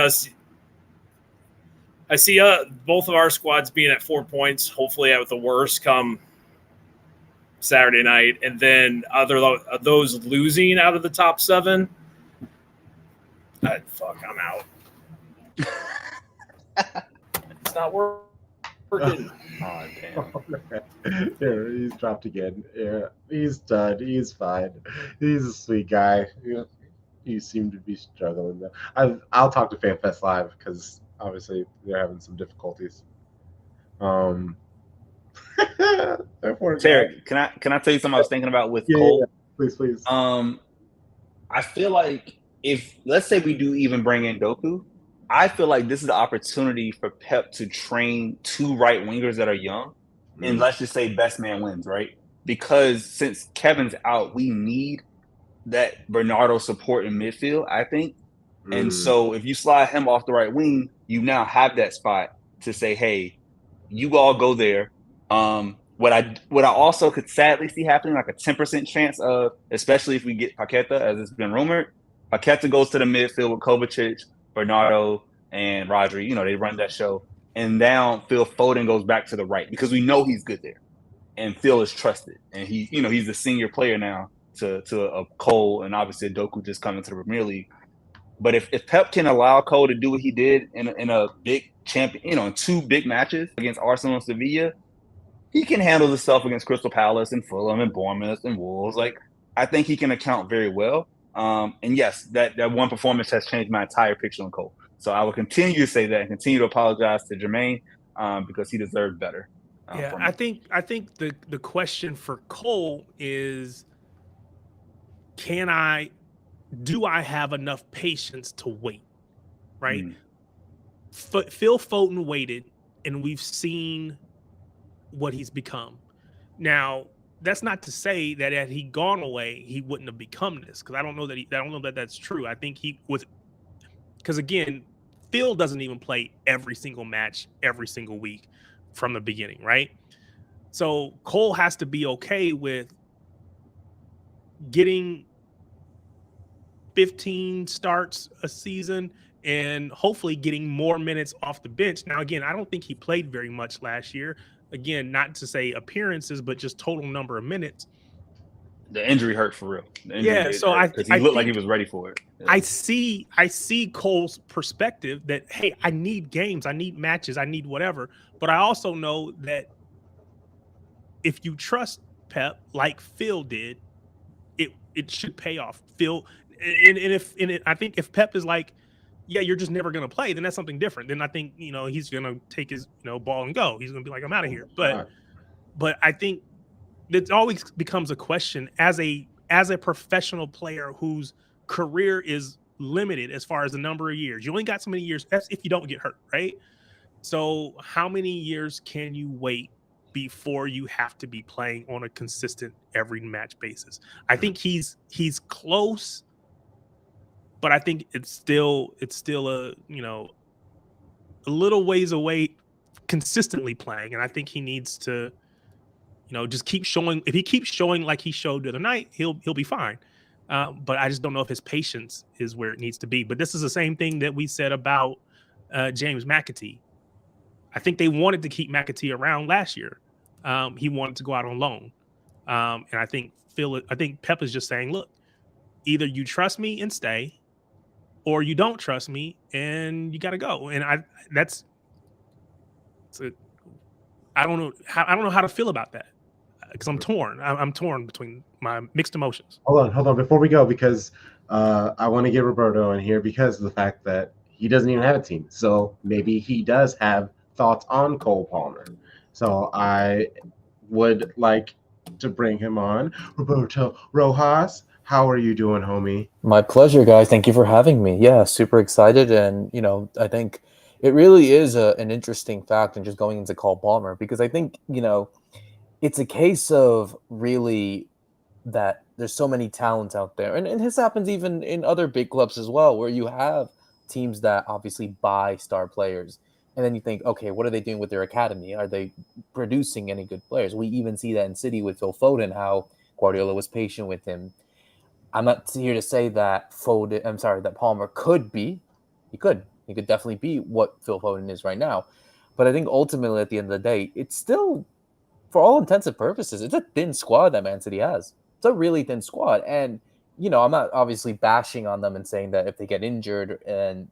both of our squads being at 4 points, hopefully at the worst come Saturday night, and then those losing out of the top seven. I'm out. It's not working. Oh, damn. Yeah, he's dropped again. Yeah, he's done. He's fine. He's a sweet guy. You seem to be struggling though. I'll talk to FanFest Live because obviously they're having some difficulties. Terry, can I tell you something I was thinking about with Cole? Yeah, please. I feel like if, let's say we do even bring in Doku, I feel like this is the opportunity for Pep to train two right wingers that are young, and let's just say best man wins, right? Because since Kevin's out, we need that Bernardo support in midfield, I think. And so if you slide him off the right wing, you now have that spot to say, hey, you all go there. What I also could sadly see happening, like a 10% chance of, especially if we get Paqueta, as it's been rumored, Paqueta goes to the midfield with Kovacic, Bernardo, and Rodri. You know, they run that show. And now Phil Foden goes back to the right because we know he's good there. And Phil is trusted. And he's the senior player now to a Cole, and obviously a Doku just coming to the Premier League. But if Pep can allow Cole to do what he did in a big champion, in two big matches against Arsenal and Sevilla, he can handle himself against Crystal Palace and Fulham and Bournemouth and Wolves. Like, I think he can account very well. And yes, that one performance has changed my entire picture on Cole. So I will continue to say that and continue to apologize to Jermaine because he deserved better. I think the question for Cole is, do I have enough patience to wait? Right? Phil Foden waited, and we've seen what he's become. Now, that's not to say that had he gone away, he wouldn't have become this, because I don't know that that's true. I think he was, because again, Phil doesn't even play every single match every single week from the beginning, right? So Cole has to be okay with getting 15 starts a season and hopefully getting more minutes off the bench. Now, again, I don't think he played very much last year. Again, not to say appearances, but just total number of minutes. The injury hurt for real. Yeah, so because he looked like he was ready for it. Yeah. I see Cole's perspective that, hey, I need games, I need matches, I need whatever. But I also know that if you trust Pep like Phil did, it should pay off. Phil, I think if Pep is like, yeah, you're just never gonna play, then that's something different. Then I think he's gonna take his ball and go. He's gonna be like, I'm out of here. But I think it always becomes a question as a professional player whose career is limited as far as the number of years. You only got so many years. That's if you don't get hurt, right? So how many years can you wait before you have to be playing on a consistent every match basis? I think he's close, but I think it's still a a little ways away consistently playing, and I think he needs to just keep showing. If he keeps showing like he showed the other night, he'll be fine. But I just don't know if his patience is where it needs to be. But this is the same thing that we said about James McAtee. I think they wanted to keep McAtee around last year. He wanted to go out on loan. And I think Pep is just saying, look, either you trust me and stay, or you don't trust me and you got to go. And I don't know how to feel about that, because I'm torn. I'm torn between my mixed emotions. Hold on before we go, because I want to get Roberto in here because of the fact that he doesn't even have a team. So maybe he does have thoughts on Cole Palmer. So I would like to bring him on. Roberto Rojas, how are you doing, homie? My pleasure, guys. Thank you for having me. Yeah, super excited. And, I think it really is an interesting fact in just going into Cole Palmer, because I think, it's a case of really that there's so many talents out there. And this happens even in other big clubs as well, where you have teams that obviously buy star players. And then you think, okay, what are they doing with their academy? Are they producing any good players? We even see that in City with Phil Foden, how Guardiola was patient with him. I'm not here to say that that Palmer could be. He could definitely be what Phil Foden is right now. But I think ultimately at the end of the day, it's still, for all intents and purposes, it's a thin squad that Man City has. It's a really thin squad. And, I'm not obviously bashing on them and saying that if they get injured and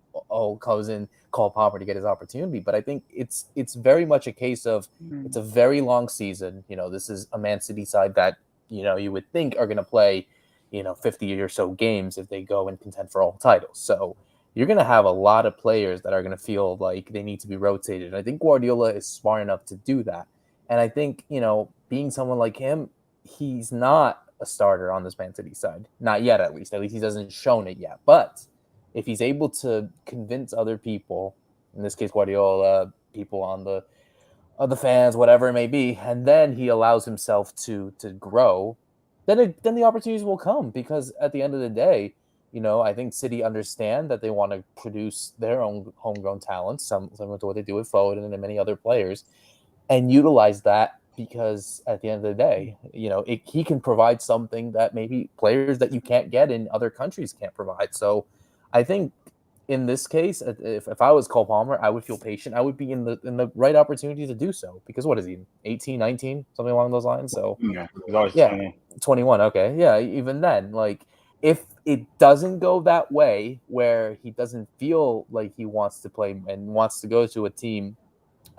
goes in Cole Palmer to get his opportunity. But I think it's very much a case of it's a very long season. This is a Man City side that, you would think are going to play, 50 or so games if they go and contend for all titles. So you're going to have a lot of players that are going to feel like they need to be rotated. And I think Guardiola is smart enough to do that. And I think, being someone like him, he's not a starter on this Man City side. Not yet, at least. At least he hasn't shown it yet. But if he's able to convince other people, in this case Guardiola, people on the fans, whatever it may be, and then he allows himself to grow, then the opportunities will come. Because at the end of the day, I think City understand that they want to produce their own homegrown talents, similar to what they do with Foden and many other players, and utilize that, because at the end of the day, he can provide something that maybe players that you can't get in other countries can't provide. So I think in this case, if I was Cole Palmer, I would feel patient. I would be in the right opportunity to do so, because what is he, 18, 19, something along those lines? So yeah, 21. Okay. Yeah. Even then, like, if it doesn't go that way, where he doesn't feel like he wants to play and wants to go to a team,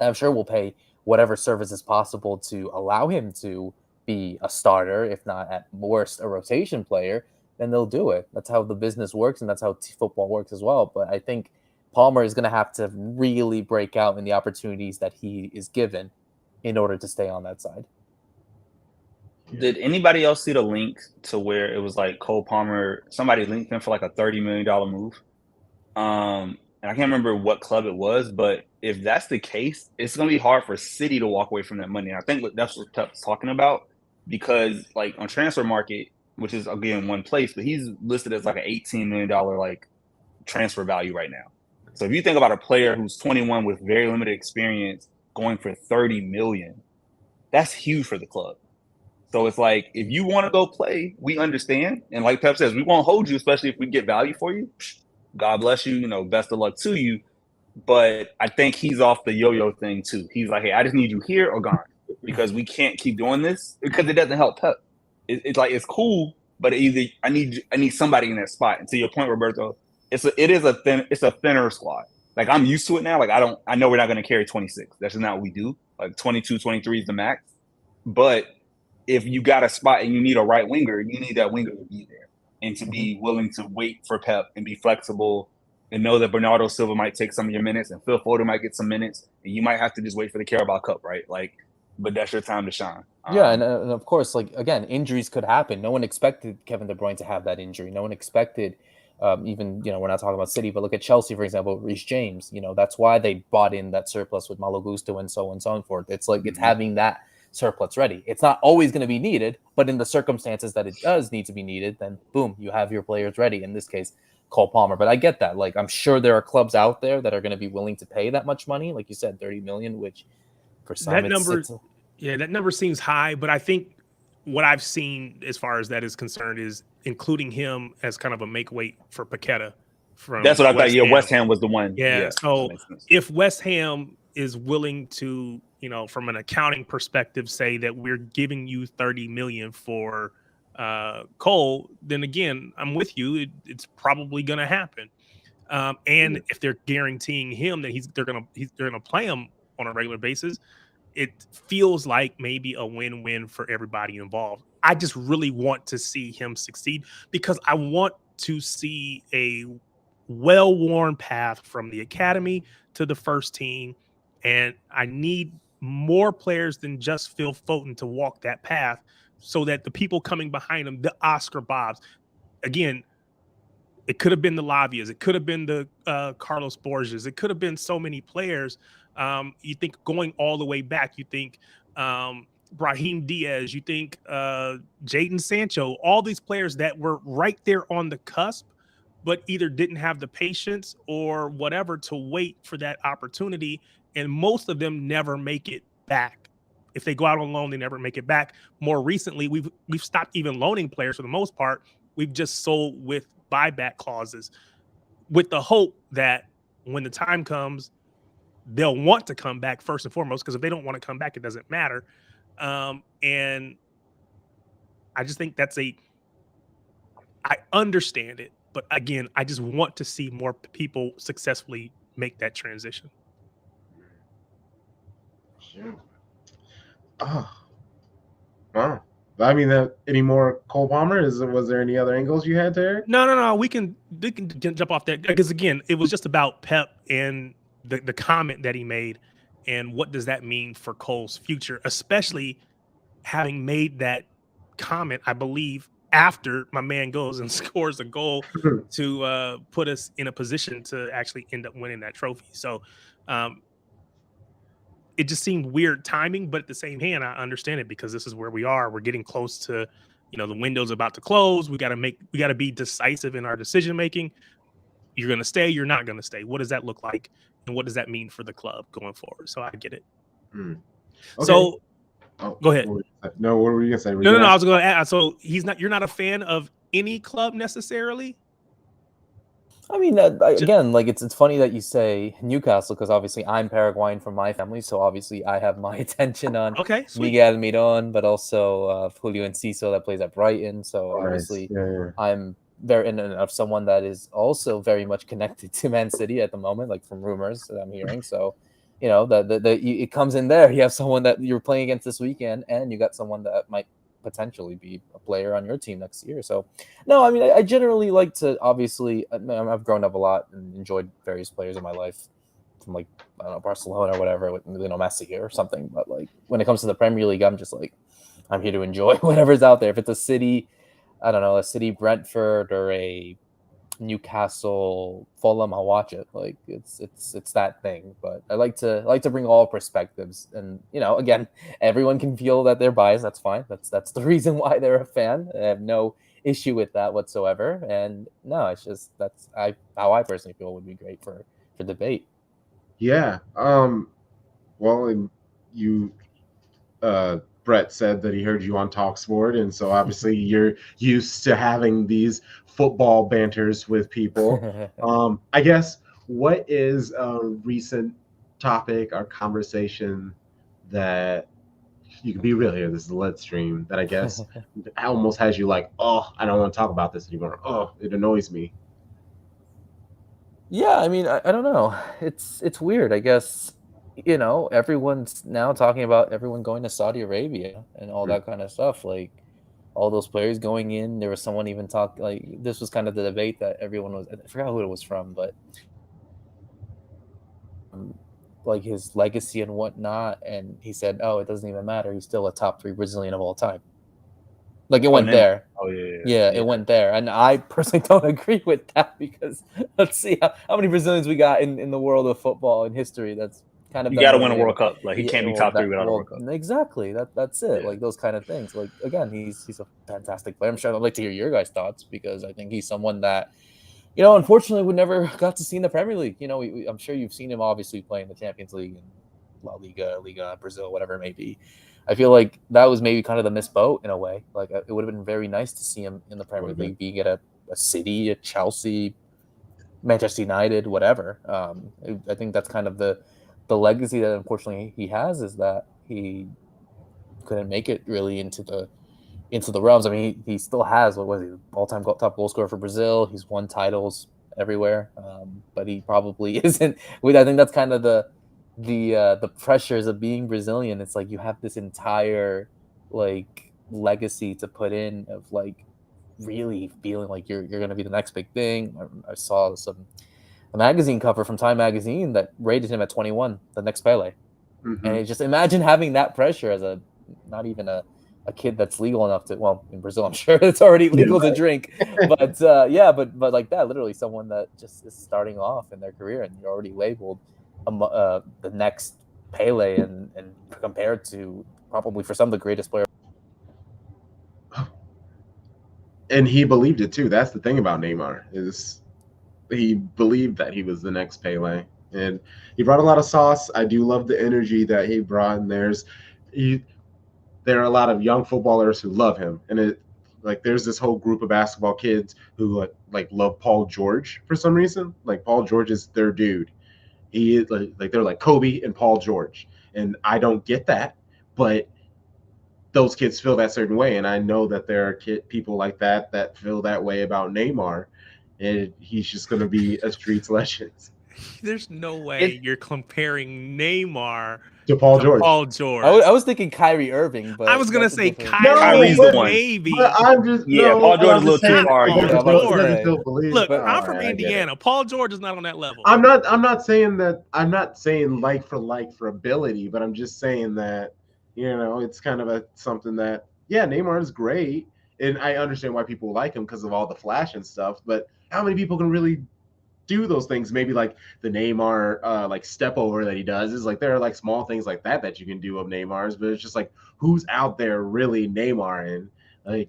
I'm sure we'll pay whatever service is possible to allow him to be a starter, if not at worst a rotation player, then they'll do it. That's how the business works, and that's how football works as well. But I think Palmer is going to have to really break out in the opportunities that he is given in order to stay on that side. Did anybody else see the link to where it was like Cole Palmer, somebody linked him for like a $30 million move? And I can't remember what club it was, but if that's the case, it's going to be hard for City to walk away from that money. And I think that's what Pep's talking about, because like on Transfer Market, which is again one place, but he's listed as like an $18 million like transfer value right now. So if you think about a player who's 21 with very limited experience going for $30 million, that's huge for the club. So it's like, if you want to go play, we understand. And like Pep says, we won't hold you, especially if we get value for you. God bless you. Best of luck to you. But I think he's off the yo-yo thing too. He's like, hey, I just need you here or gone because we can't keep doing this because it doesn't help Pep. It's like it's cool, but I need somebody in that spot. And to your point, Roberto, it's a thinner squad. Like I'm used to it now. Like I know we're not going to carry 26. That's just not what we do. Like 22, 23 is the max. But if you got a spot and you need a right winger, you need that winger to be there and to be willing to wait for Pep and be flexible and know that Bernardo Silva might take some of your minutes and Phil Foden might get some minutes and you might have to just wait for the Carabao Cup, right? Like, but that's your time to shine. Yeah, and of course, like again, injuries could happen. No one expected Kevin De Bruyne to have that injury. No one expected, even we're not talking about City, but look at Chelsea, for example, Reece James. That's why they bought in that surplus with Malo Gusto and so on and so forth. It's like it's having that surplus ready. It's not always going to be needed, but in the circumstances that it does need to be needed, then boom, you have your players ready. In this case, Cole Palmer. But I get that. Like I'm sure there are clubs out there that are going to be willing to pay that much money, like you said, 30 million, which for some that number. Yeah, that number seems high, but I think what I've seen as far as that is concerned is including him as kind of a make weight for Paqueta. That's what I thought. Yeah, West Ham was the one. Yeah. So if West Ham is willing to, from an accounting perspective, say that we're giving you 30 million for Cole, then again, I'm with you. It's probably going to happen. And if they're guaranteeing him that they're gonna play him on a regular basis, it feels like maybe a win-win for everybody involved. I just really want to see him succeed because I want to see a well-worn path from the academy to the first team. And I need more players than just Phil Foden to walk that path so that the people coming behind him, the Oscar Bobs, again, it could have been the Lavias. It could have been the Carlos Borges. It could have been so many players. You think going all the way back, you think Brahim Diaz, you think Jadon Sancho, all these players that were right there on the cusp, but either didn't have the patience or whatever to wait for that opportunity. And most of them never make it back. If they go out on loan, they never make it back. More recently, we've stopped even loaning players for the most part. We've just sold with buyback clauses with the hope that when the time comes, they'll want to come back first and foremost, because if they don't want to come back, it doesn't matter. And I just think I understand it, but again, I just want to see more people successfully make that transition. Sure. Oh, wow. I mean, any more Cole Palmer? Was there any other angles you had there? No. We can jump off that because again, it was just about Pep and the comment that he made, and what does that mean for Cole's future, especially having made that comment, I believe, after my man goes and scores a goal to put us in a position to actually end up winning that trophy. So it just seemed weird timing, but at the same hand, I understand it because this is where we are. We're getting close to, the window's about to close. We got to be decisive in our decision making. You're going to stay, you're not going to stay. What does that look like? And what does that mean for the club going forward? So I get it. Okay. So go ahead. No, what were you going to say? No. I was going to add. So you're not a fan of any club necessarily? I mean, again, like it's funny that you say Newcastle because obviously I'm Paraguayan from my family, so obviously I have my attention on Miguel Almiron, but also Julio Enciso that plays at Brighton. So obviously I'm very of someone that is also very much connected to Man City at the moment, like from rumors that I'm hearing. So it comes in there. You have someone that you're playing against this weekend, and you got someone that might potentially be a player on your team next year. So no, I mean, I generally like to, obviously, I've grown up a lot and enjoyed various players in my life from like, I don't know, Barcelona or whatever, with Messi or something. But like when it comes to the Premier League, I'm just like, I'm here to enjoy whatever's out there. If it's a City, I don't know, a City Brentford or a Newcastle Fulham, I'll watch it. Like it's that thing. But I like to bring all perspectives, and again, everyone can feel that they're biased. That's fine. That's the reason why they're a fan. I have no issue with that whatsoever. And no, it's just how I personally feel would be great for debate. Yeah. Well, and you brought Brett said that he heard you on TalkSport, and so obviously you're used to having these football banters with people. I guess, what is a recent topic or conversation that you can be real here? This is a lead stream that I guess almost has you like, oh, I don't want to talk about this anymore. Oh, it annoys me. Yeah, I mean, I don't know. It's weird. I guess, everyone's now talking about everyone going to Saudi Arabia and all that kind of stuff. Like all those players going in. There was someone even this was kind of the debate that everyone was. I forgot who it was from, but like his legacy and whatnot. And he said, "Oh, it doesn't even matter. He's still a top 3 Brazilian of all time." Like it went there. Oh yeah. It went there, and I personally don't agree with that because let's see how many Brazilians we got in the world of football in history. That's kind of you got to win a World Cup. Like he can't be top 3 without a World Cup. Exactly. That's it. Like those kind of things. Like again, he's a fantastic player. I'm sure I'd like to hear your guys' thoughts because I think he's someone that, unfortunately, we never got to see in the Premier League. I'm sure you've seen him obviously playing the Champions League and La Liga, Brazil, whatever it may be. I feel like that was maybe kind of the missed boat in a way. Like it would have been very nice to see him in the Premier League, being at a City, a Chelsea, Manchester United, whatever. I think that's kind of the legacy that unfortunately he has, is that he couldn't make it really into the realms. I mean, he still has, what was he, all-time top goal scorer for Brazil. He's won titles everywhere, but he probably isn't. I think that's kind of the pressures of being Brazilian. It's like you have this entire like legacy to put in of like really feeling like you're going to be the next big thing. I saw a magazine cover from Time magazine that rated him at 21, the next Pele. Mm-hmm. And just imagine having that pressure as not even a kid that's legal enough to, well, in Brazil, I'm sure it's already legal to drink, but but like that, literally someone that just is starting off in their career and you're already labeled the next Pele and compared to probably for some of the greatest players. And he believed it too. That's the thing about Neymar, is he believed that he was the next Pele, and he brought a lot of sauce. I do love the energy that he brought, and there are a lot of young footballers who love him, and there's this whole group of basketball kids who love Paul George for some reason. Like Paul George is their dude. He is they're like Kobe and Paul George, and I don't get that, but those kids feel that certain way, and I know that there are people like that feel that way about Neymar, and he's just going to be a streets legend. There's no way you're comparing Neymar to Paul George. Paul George. I was thinking Kyrie Irving, but I was gonna say Kyrie's the one. Maybe. I'm just Paul George is a little too far. Look, I'm from Indiana. Paul George is not on that level. I'm not saying that. I'm not saying like for ability, but I'm just saying that it's kind of something that Neymar is great, and I understand why people like him because of all the flash and stuff. But how many people can really do those things? Maybe like the Neymar step over that he does is there are small things like that you can do of Neymar's, but it's just who's out there really Neymar, and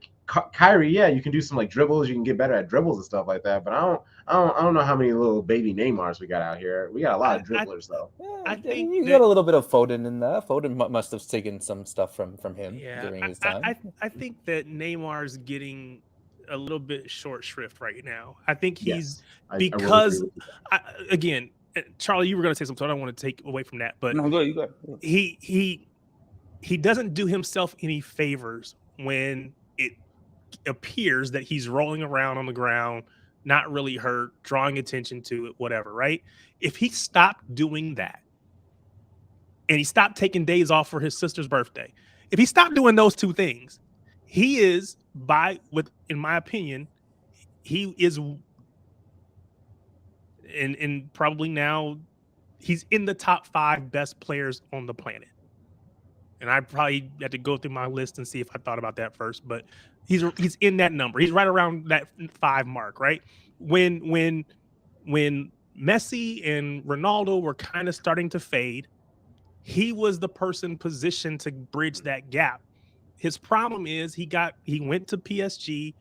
Kyrie, you can do some dribbles, you can get better at dribbles and stuff like that, but I don't know how many little baby Neymars we got out here. We got a lot of dribblers though. I think you got a little bit of Foden in that. Foden must have taken some stuff from him during his time. I think that Neymar's getting a little bit short shrift right now. I think he's because again, Charlie, you were going to say something, so I don't want to take away from that, but no, you go. He doesn't do himself any favors when it appears that he's rolling around on the ground, not really hurt, drawing attention to it, whatever, right? If he stopped doing that and he stopped taking days off for his sister's birthday, if he stopped doing those two things, he is, in my opinion, he is, and probably now he's in the top 5 best players on the planet. And I probably had to go through my list and see if I thought about that first, but he's in that number. He's right around that 5 mark, right? When Messi and Ronaldo were kind of starting to fade, he was the person positioned to bridge that gap. His problem is he went to PSG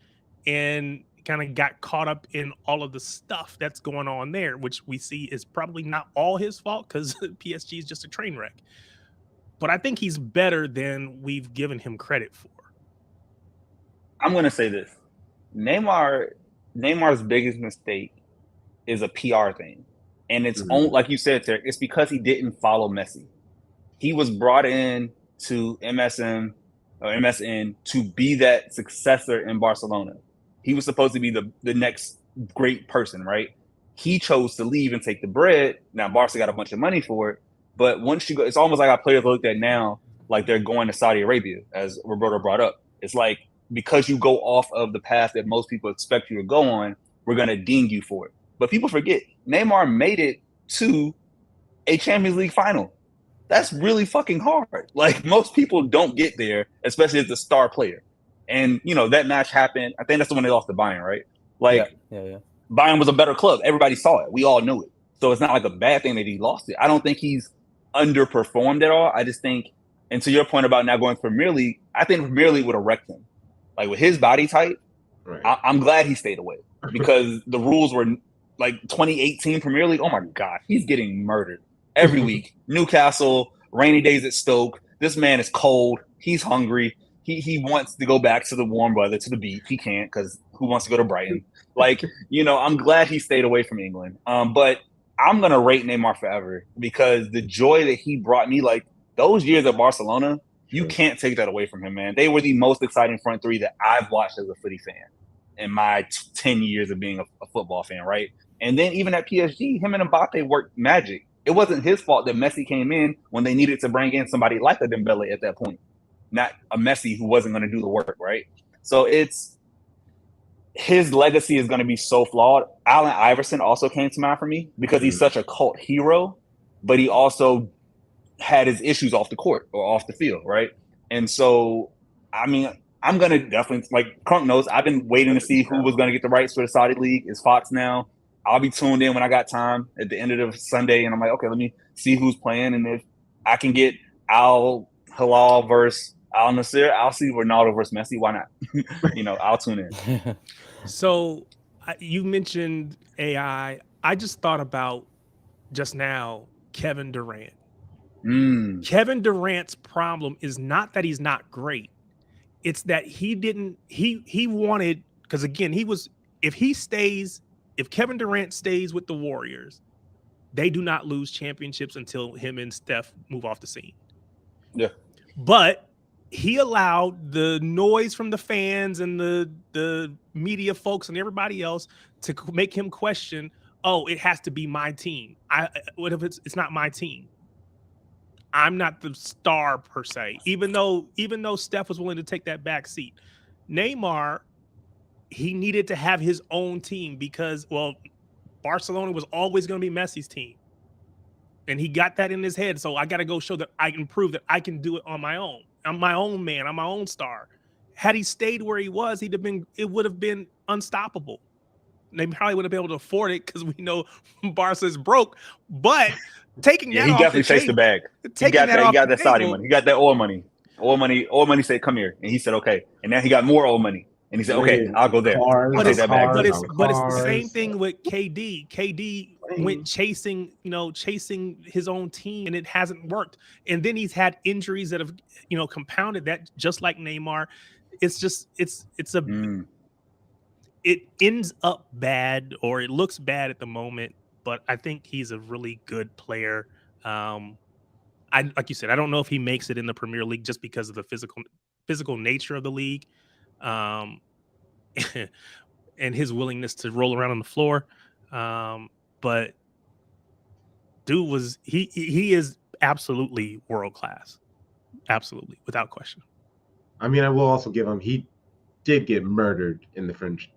and kind of got caught up in all of the stuff that's going on there, which we see is probably not all his fault because PSG is just a train wreck. but I think he's better than we've given him credit for. I'm gonna say this: Neymar's biggest mistake is a PR thing, and it's only, like you said, Terry, it's because he didn't follow Messi. He was brought in to MSN to be that successor in Barcelona. He was supposed to be the next great person, right? He chose to leave and take the bread. Now Barca got a bunch of money for it, but once you go, it's almost like our players looked at now like they're going to Saudi Arabia, as Roberto brought up. It's like, because you go off of the path that most people expect you to go on, we're going to ding you for it. But people forget, Neymar made it to a Champions League final. That's really fucking hard. Like, most people don't get there, especially as a star player. And, you know, that match happened. I think that's the one they lost to Bayern, right? Like, yeah. Bayern was a better club. Everybody saw it. We all knew it. So it's not like a bad thing that he lost it. I don't think he's underperformed at all. I just think, and to your point about now going to Premier League, I think Premier League would have wrecked him. Like, with his body type, Right. I'm glad he stayed away, because the rules were like 2018 Premier League. Oh my God, he's getting murdered every week. Newcastle, rainy days at Stoke. This man is cold. He's hungry. He wants to go back to the warm weather, to the beach. He can't, because who wants to go to Brighton? Like, you know, I'm glad he stayed away from England. But I'm going to rate Neymar forever, because the joy that he brought me, like those years at Barcelona, you can't take that away from him, man. They were the most exciting front three that I've watched as a footy fan in my 10 years of being a football fan, right? And then even at PSG, him and Mbappe worked magic. It wasn't his fault that Messi came in when they needed to bring in somebody like a Dembele at that point, not a Messi who wasn't going to do the work, right? So his legacy is going to be so flawed. Allen Iverson also came to mind for me, because he's such a cult hero, but he also had his issues off the court or off the field, right? And so, I mean, I'm going to definitely, like Crunk knows, I've been waiting to see who was going to get the rights for the Saudi League. It's Fox now. I'll be tuned in when I got time at the end of the Sunday, and I'm like, okay, let me see who's playing, and if I can get Al Hilal versus Al Nassr, I'll see Ronaldo versus Messi. Why not? You know, I'll tune in. So you mentioned AI. I just thought about just now Kevin Durant. Kevin Durant's problem is not that he's not great. It's that he wanted, because again, if Kevin Durant stays with the Warriors, they do not lose championships until him and Steph move off the scene. Yeah. But he allowed the noise from the fans and the media folks and everybody else to make him question, oh, it has to be my team. What if it's not my team? I'm not the star per se, even though Steph was willing to take that back seat. Neymar, he needed to have his own team because, well, Barcelona was always going to be Messi's team. And he got that in his head. So I got to go show that I can prove that I can do it on my own. I'm my own man. I'm my own star. Had he stayed where he was, it would have been unstoppable. They probably wouldn't have been able to afford it because we know Barca's broke. But taking that he off definitely the chased the bag. He got that Saudi money. He got that oil money. Oil money said, come here. And he said, okay. And now he got more oil money. And he said, okay, I'll go there. But it's the same thing with KD. KD went chasing his own team, and it hasn't worked. And then he's had injuries that have, compounded that, just like Neymar. It ends up bad, or it looks bad at the moment, but I think he's a really good player. Like you said, I don't know if he makes it in the Premier League just because of the physical nature of the league, and his willingness to roll around on the floor. But dude he is absolutely world class, absolutely, without question. I mean, I will also give him, he did get murdered in the French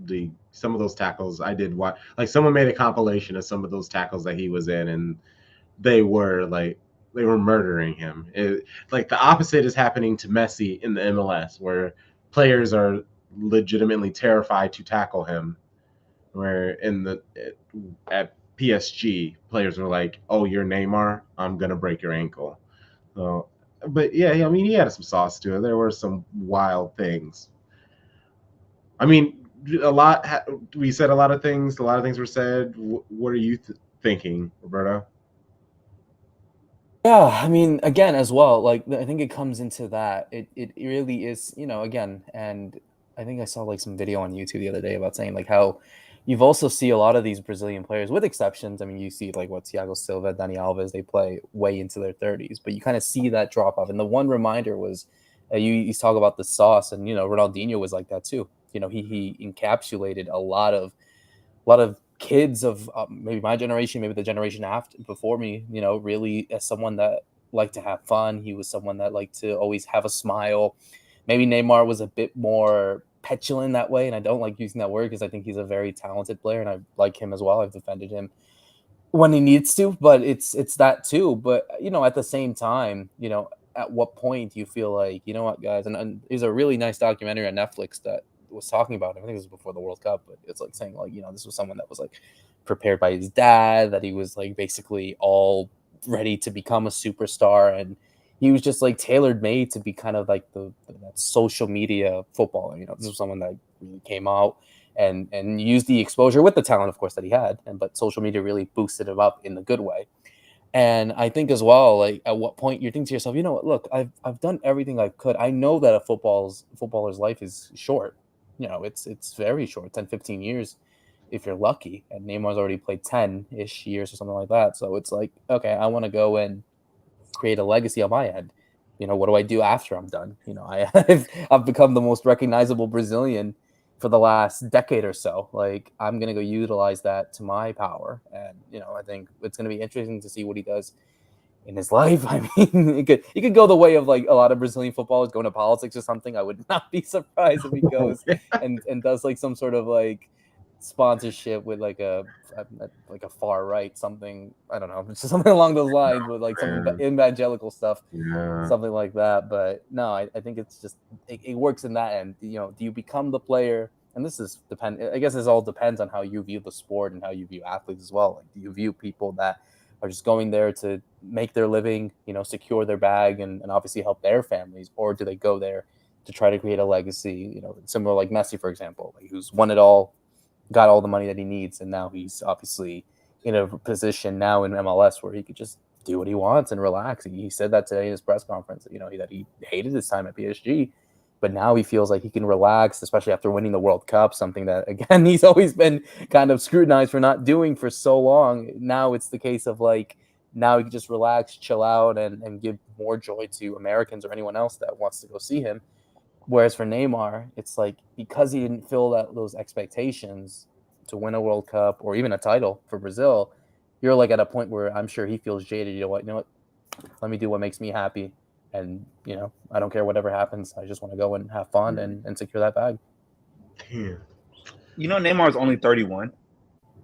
league. Some of those tackles I did watch, like someone made a compilation of some of those tackles that he was in, and they were murdering him. Like the opposite is happening to Messi in the MLS, where players are legitimately terrified to tackle him, where at PSG players were like, oh, you're Neymar, I'm gonna break your ankle. So, but yeah, I mean, he had some sauce to it. There were some wild things. I mean, we said a lot of things were said. What are you thinking, Roberto? Yeah, I mean, again, as well, like I think it comes into that. It really is, again, and I think I saw like some video on YouTube the other day about saying like how you've also see a lot of these Brazilian players, with exceptions. I mean, you see like what Thiago Silva, Dani Alves, they play way into their 30s, but you kind of see that drop off. And the one reminder was you talk about the sauce, and Ronaldinho was like that too. He encapsulated a lot of kids of maybe my generation, maybe the generation after before me, really as someone that liked to have fun. He was someone that liked to always have a smile. Maybe Neymar was a bit more petulant that way, and I don't like using that word because I think he's a very talented player, and I like him as well. I've defended him when he needs to, but it's that too. But at the same time, at what point do you feel like, you know what, guys? And there's a really nice documentary on Netflix that was talking about him. I think it was before the World Cup, but it's like saying like, this was someone that was like prepared by his dad, that he was like basically all ready to become a superstar, and he was just like tailor made to be kind of like that social media footballer. This was someone that really came out and used the exposure with the talent, of course, that he had, but social media really boosted him up in the good way. And I think as well, like at what point you think to yourself, you know what, look, I've done everything I could. I know that a footballer's life is short. It's very short, 10, 15 years if you're lucky. And Neymar's already played 10-ish years or something like that. So it's like, okay, I want to go and create a legacy on my end. What do I do after I'm done? I've become the most recognizable Brazilian for the last decade or so. Like, I'm gonna go utilize that to my power, and I think it's gonna be interesting to see what he does in his life. I mean, it could go the way of like a lot of Brazilian footballers going to politics or something. I would not be surprised if he goes and does like some sort of like sponsorship with like a far right something. I don't know, just something along those lines with like some evangelical stuff, something like that. But no, I think it's just it works in that end. Do you become the player? And this is I guess this all depends on how you view the sport and how you view athletes as well. Like, do you view people that are just going there to make their living, secure their bag and obviously help their families, or do they go there to try to create a legacy? Similar like Messi, for example, like, who's won it all, got all the money that he needs, and now he's obviously in a position now in MLS where he could just do what he wants and relax. He said that today in his press conference, that he hated his time at PSG, but now he feels like he can relax, especially after winning the World Cup, something that, again, he's always been kind of scrutinized for not doing for so long. Now it's the case of like, now he can just relax, chill out, and give more joy to Americans or anyone else that wants to go see him. Whereas for Neymar, it's like, because he didn't fill those expectations to win a World Cup or even a title for Brazil, you're like at a point where I'm sure he feels jaded. You know what? Let me do what makes me happy. And, I don't care whatever happens. I just want to go and have fun and secure that bag. Yeah. Neymar's only 31.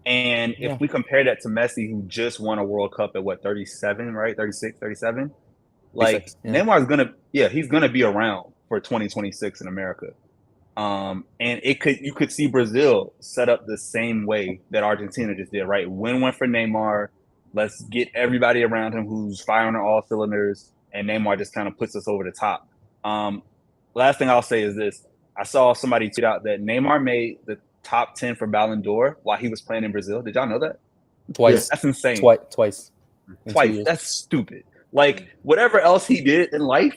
And if we compare that to Messi, who just won a World Cup at 37, right? 36, 37. Like, 36, yeah. Neymar's he's going to be around for 2026 in America. And you could see Brazil set up the same way that Argentina just did, right? Win one for Neymar. Let's get everybody around him who's firing on all cylinders, and Neymar just kind of puts us over the top. Last thing I'll say is this. I saw somebody tweet out that Neymar made the top 10 for Ballon d'Or while he was playing in Brazil. Did y'all know that? Twice. That's insane. Twice. That's stupid. Like, whatever else he did in life,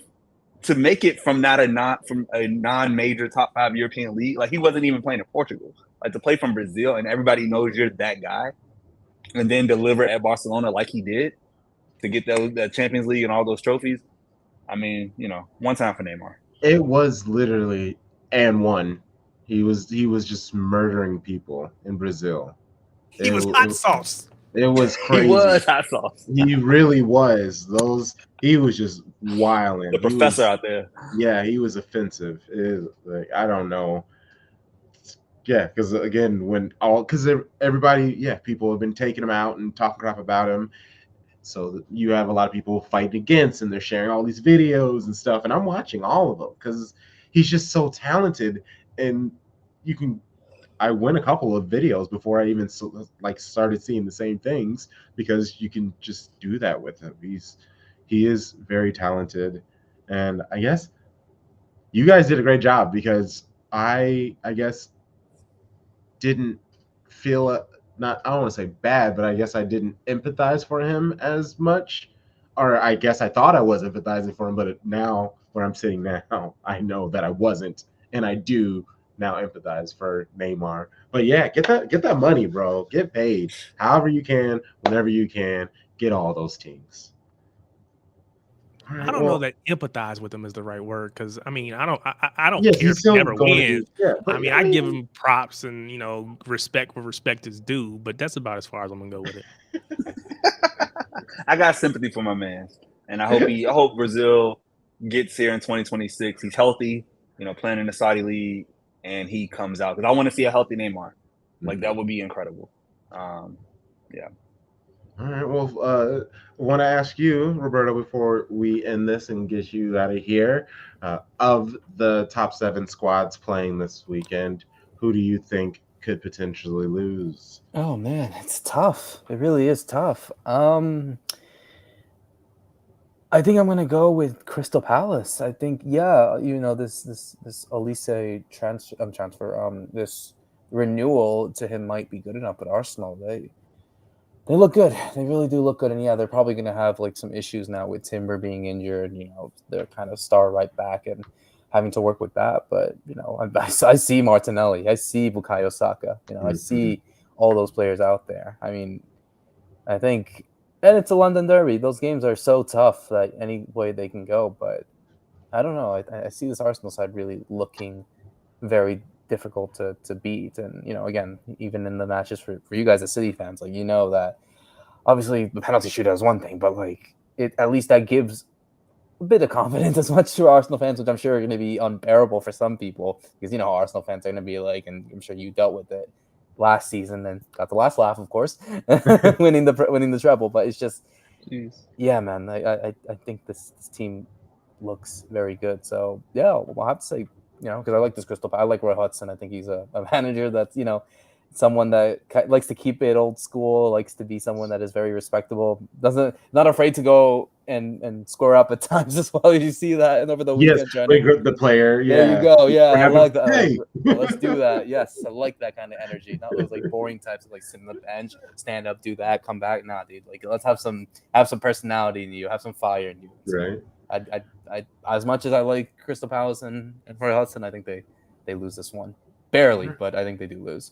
to make it from a non-major top 5 European league, like, he wasn't even playing in Portugal. Like, to play from Brazil and everybody knows you're that guy, and then deliver at Barcelona like he did to get the Champions League and all those trophies. I mean, one time for Neymar. It was literally and one. He was just murdering people in Brazil. He was hot sauce. It was crazy. He was hot sauce. He really was. He was just wilding. The professor out there. Yeah, he was offensive. I don't know. Yeah, because again, everybody, people have been taking him out and talking crap about him. So you have a lot of people fighting against, and they're sharing all these videos and stuff. And I'm watching all of them because he's just so talented. And I went a couple of videos before I even started seeing the same things, because you can just do that with him. He is very talented, and I guess you guys did a great job, because I guess didn't feel I don't want to say bad, but I guess I didn't empathize for him as much. or I guess I thought I was empathizing for him, but now where I'm sitting now, I know that I wasn't, and I do now empathize for Neymar. But yeah, get that money, bro. Get paid however you can, whenever you can. Get all those teams. All right, I don't know that empathize with him is the right word, because I mean I don't yes, care he's if he still never going wins. to be, yeah, but I mean I give him props and respect where respect is due, but that's about as far as I'm gonna go with it. I got sympathy for my man, and I hope Brazil gets here in 2026. He's healthy, playing in the Saudi league, and he comes out because I want to see a healthy Neymar. Like that would be incredible. Yeah. All right. Well, I want to ask you, Roberto, before we end this and get you out of here, of the top 7 squads playing this weekend, who do you think could potentially lose? Oh man, it's tough. It really is tough. I think I'm gonna go with Crystal Palace. I think, this Olise transfer, this renewal to him might be good enough. But Arsenal, they look good. They really do look good. And yeah, they're probably gonna have like some issues now with Timber being injured. Their kind of star right back and having to work with that. But I see Martinelli, I see Bukayo Saka. I see all those players out there. I mean, I think. And it's a London derby. Those games are so tough that any way they can go. But I don't know. I see this Arsenal side really looking very difficult to beat. And, again, even in the matches for you guys as City fans, that obviously the penalty shootout is one thing, but at least that gives a bit of confidence as much to Arsenal fans, which I'm sure are going to be unbearable for some people because, Arsenal fans are going to be like, and I'm sure you dealt with it last season and got the last laugh, of course, winning the treble. But it's just, yeah, man. I think this team looks very good. So yeah, I'll have to say, because I like this Crystal. I like Roy Hodgson. I think he's a manager that's someone that likes to keep it old school, likes to be someone that is very respectable, not afraid to go and score up at times as well. You see that over the weekend. Yes, the player. Yeah, there you go. Yeah, I like that. Hey. Let's do that. Yes, I like that kind of energy. Not those boring types of sit on the bench, stand up, do that, come back. Nah, dude. Let's have some personality in you, have some fire in you. So right. I as much as I like Crystal Palace and Roy Hodgson, I think they lose this one barely, but I think they do lose.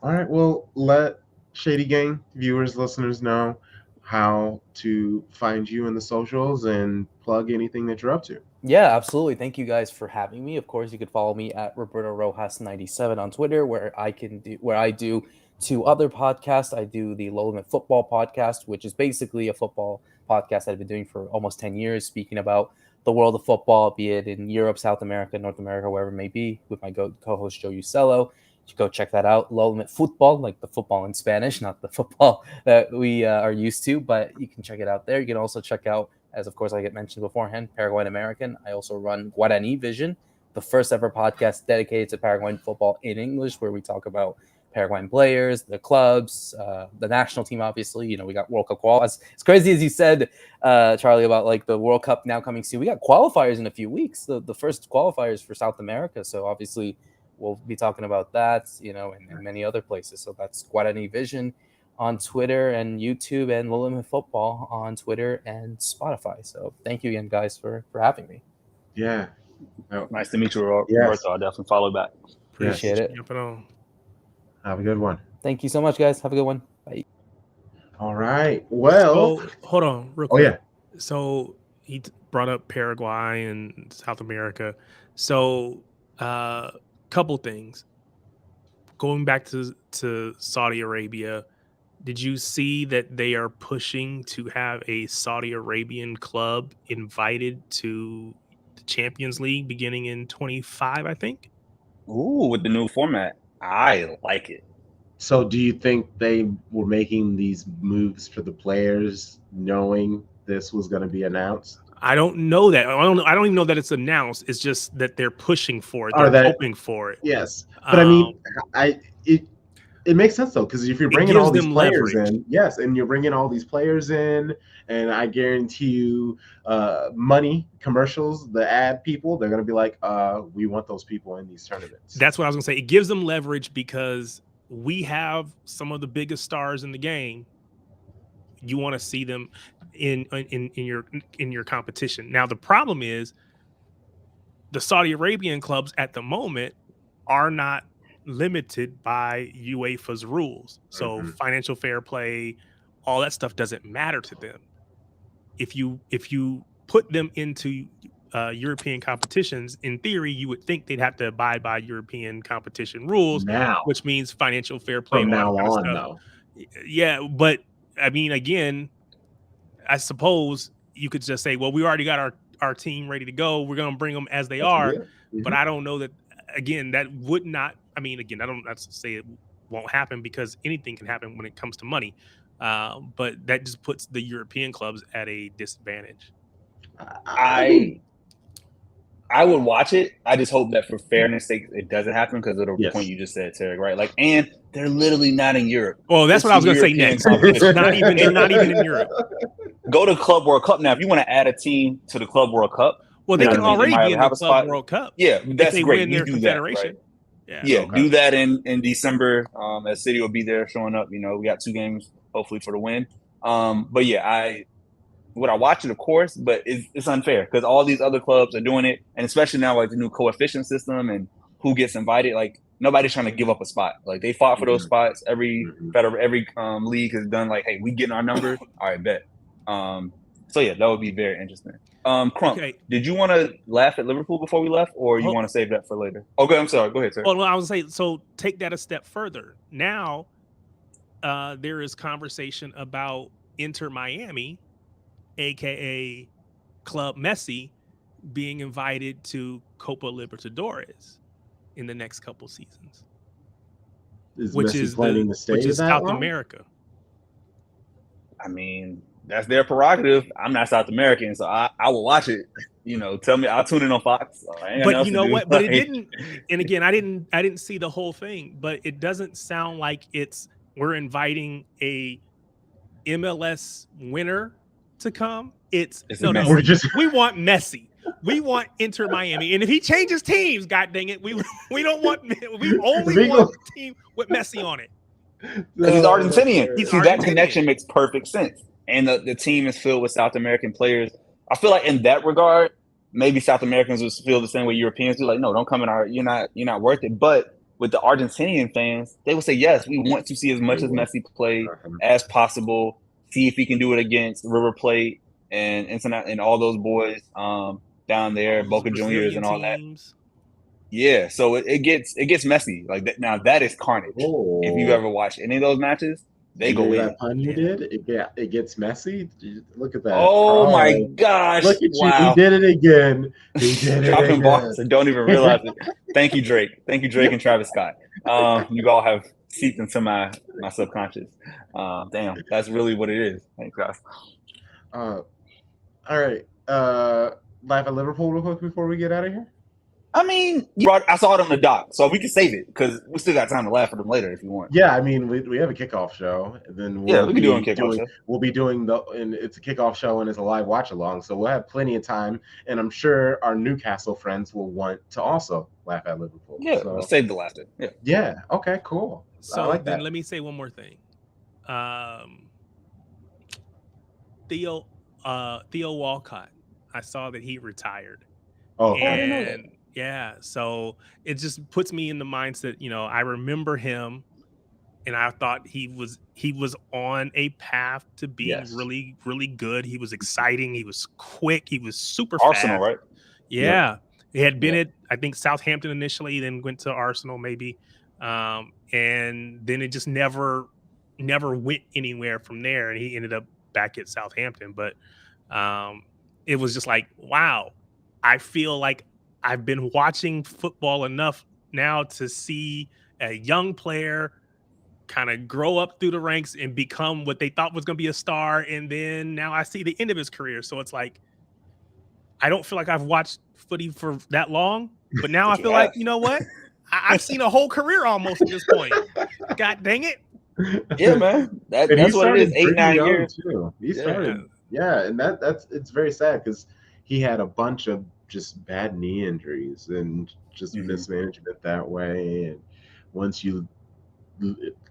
All right. Well, let Shady Gang viewers, listeners know how to find you in the socials and plug anything that you're up to. Yeah, absolutely. Thank you guys for having me. Of course, you could follow me at Roberto Rojas 97 on Twitter, where I do 2 other podcasts. I do the Low Limit Football podcast, which is basically a football podcast I've been doing for almost 10 years, speaking about the world of football, be it in Europe, South America, North America, wherever it may be, with my co-host Joe Usello. You should go check that out. Low Limit Football, like the football in Spanish, not the football that we are used to, but you can check it out there. You can also check out, as of course I get mentioned beforehand, Paraguayan American. I also run Guarani Vision, the first ever podcast dedicated to Paraguayan football in English, where we talk about Paraguayan players, the clubs, the national team. Obviously, we got World Cup qualifiers. It's crazy, as you said, Charlie, about the World Cup now coming soon. We got qualifiers in a few weeks, the first qualifiers for South America. So obviously, we'll be talking about that, and many other places. So that's Guarani Vision on Twitter and YouTube, and Low Limit Football on Twitter and Spotify. So thank you again, guys, for having me. Yeah. Nice to meet you, Roberto. I'll definitely follow back. Appreciate it. Jumping on. Have a good one. Thank you so much, guys. Have a good one. Bye. All right. Well, hold on real quick. Oh, yeah. So he brought up Paraguay and South America. So couple things. Going back to Saudi Arabia, did you see that they are pushing to have a Saudi Arabian club invited to the Champions League beginning in 25, I think? Ooh, with the new format. I like it. So do you think they were making these moves for the players knowing this was going to be announced? I don't know that. I don't even know that it's announced. It's just that they're pushing for it. They're hoping for it. Yes. But I mean, it makes sense though, because if you're bringing all these players in, yes, and you're bringing all these players in, and I guarantee you, money, commercials, the ad people, they're gonna be like, we want those people in these tournaments. That's what I was gonna say. It gives them leverage because we have some of the biggest stars in the game. You want to see them. in your competition. Now the problem is the Saudi Arabian clubs at the moment are not limited by UEFA's rules. So financial fair play, all that stuff doesn't matter to them. If you put them into European competitions, in theory, you would think they'd have to abide by European competition rules, which means financial fair play. From now kind of on, stuff. though. Yeah, but I mean, again, I suppose you could just say, well, we already got our team ready to go. We're going to bring them as they are. But I don't know that, again, that would not, I mean, again, I don't say it won't happen because anything can happen when it comes to money. But that just puts the European clubs at a disadvantage. I would watch it. I just hope that for fairness sake, it doesn't happen because of the point you just said, Tarek, right? Like, and they're literally not in Europe. Well, that's what I was going to say next. They're not even in Europe. Go to Club World Cup now. If you want to add a team to the Club World Cup, well, they can already be in the Club World Cup. Yeah, that's if they great. Win you their do confederation. That, right? Do that in December. As City will be there showing up. You know, we got 2 games hopefully for the win. But yeah, would I watch it? Of course, but it's unfair because all these other clubs are doing it, and especially now like the new coefficient system and who gets invited. Like nobody's trying to give up a spot. Like they fought for those spots. Every league has done like, hey, we getting our numbers. All right, bet. So yeah, that would be very interesting. Crump, did you want to laugh at Liverpool before we left, or you want to save that for later? Okay, I'm sorry. Go ahead, sir. Well, I was saying, so take that a step further. Now, there is conversation about Inter Miami, aka Club Messi, being invited to Copa Libertadores in the next couple seasons, which is South America. I mean, that's their prerogative. I'm not South American, so I will watch it. You know, tell me, I'll tune in on Fox. But you know what? But it didn't. And again, I didn't see the whole thing. But it doesn't sound like we're inviting a MLS winner to come. We want Messi. We want Inter Miami. And if he changes teams, god dang it, we don't want. We only want a team with Messi on it. Because he's Argentinian. That connection makes perfect sense. And the team is filled with South American players. I feel like in that regard, maybe South Americans would feel the same way Europeans do. Like, no, don't come in you're not worth it. But with the Argentinian fans, they will say, yes, we want to see as much as Messi play as possible. See if he can do it against River Plate and all those boys down there, Boca Juniors and all that. Yeah, so it gets messy like that. Now that is carnage. Oh. If you ever watch any of those matches, they go in. That pun you did, it gets messy. Look at that. Oh my gosh! Look at you! He did it again. He did it again. Bars and don't even realize it. Thank you, Drake. Thank you, Drake and Travis Scott. You all have seeped into my subconscious. Damn, that's really what it is. Thanks, guys. All right. Laugh at Liverpool real quick before we get out of here. I mean, I saw it on the doc, so we can save it because we still got time to laugh at them later if you want. Yeah, I mean, we have a kickoff show. And then we can do a kickoff show. We'll be doing and it's a kickoff show and it's a live watch along, so we'll have plenty of time. And I'm sure our Newcastle friends will want to also laugh at Liverpool. Yeah, so. Let's save the laughter. Yeah. Yeah. Okay. Cool. So I like then that. let me say one more thing. Theo Walcott. I saw that he retired. Oh, and yeah, so it just puts me in the mindset, I remember him and I thought he was on a path to being really, really good. He was exciting. He was quick. He was super Arsenal, fast. Right? Yeah. He had been at, I think, Southampton initially, then went to Arsenal maybe. And then it just never went anywhere from there. And he ended up back at Southampton. But it was just like, wow, I feel like I've been watching football enough now to see a young player kind of grow up through the ranks and become what they thought was going to be a star. And then now I see the end of his career. So it's like, I don't feel like I've watched footy for that long, but now I feel like, you know what? I've seen a whole career almost at this point. God dang it. Yeah, man. That's what it is. 8-9 years. Too. He started. Yeah. And it's very sad because he had a bunch of just bad knee injuries and just mismanagement that way. And once you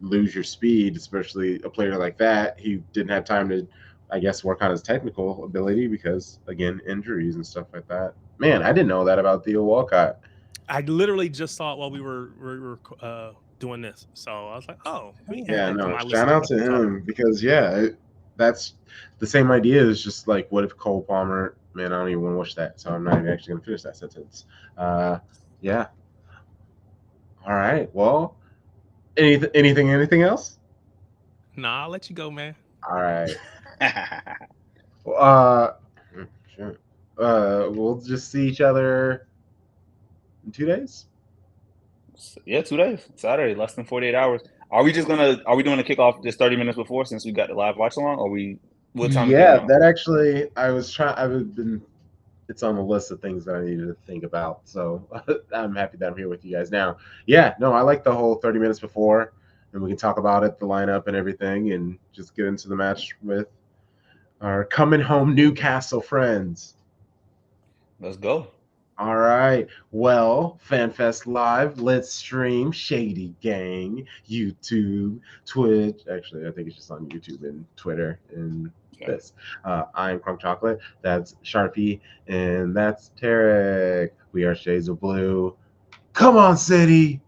lose your speed, especially a player like that, he didn't have time to I guess, work on his technical ability because, again, injuries and stuff like that. Man, I didn't know that about Theo Walcott. I literally just saw it while we were doing this, so I was like, "Oh, let me add Yeah, that to no, my list shout of out to talk. him because, yeah, that's the same idea as just like, what if Cole Palmer, man, I don't even want to wish that, so I'm not even actually going to finish that sentence. Yeah. All right. Well, anything else? Nah, I'll let you go, man. All right. Uh, sure. We'll just see each other in 2 days. Yeah, 2 days. Saturday, less than 48 hours. Are we doing a kickoff just 30 minutes before since we got the live watch along? Or what time we Yeah, kicking off? that actually, it's on the list of things that I needed to think about. So I'm happy that I'm here with you guys now. Yeah, no, I like the whole 30 minutes before, and we can talk about it, the lineup and everything, and just get into the match with our coming home Newcastle friends. Let's go. All right. Well, FanFest Live, let's stream Shady Gang, YouTube, Twitch. Actually, I think it's just on YouTube and Twitter and this. I'm Crunk Chocolate. That's Sharpie. And that's Tarek. We are Shades of Blue. Come on, City.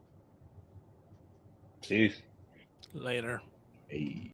Jeez. Later. Hey.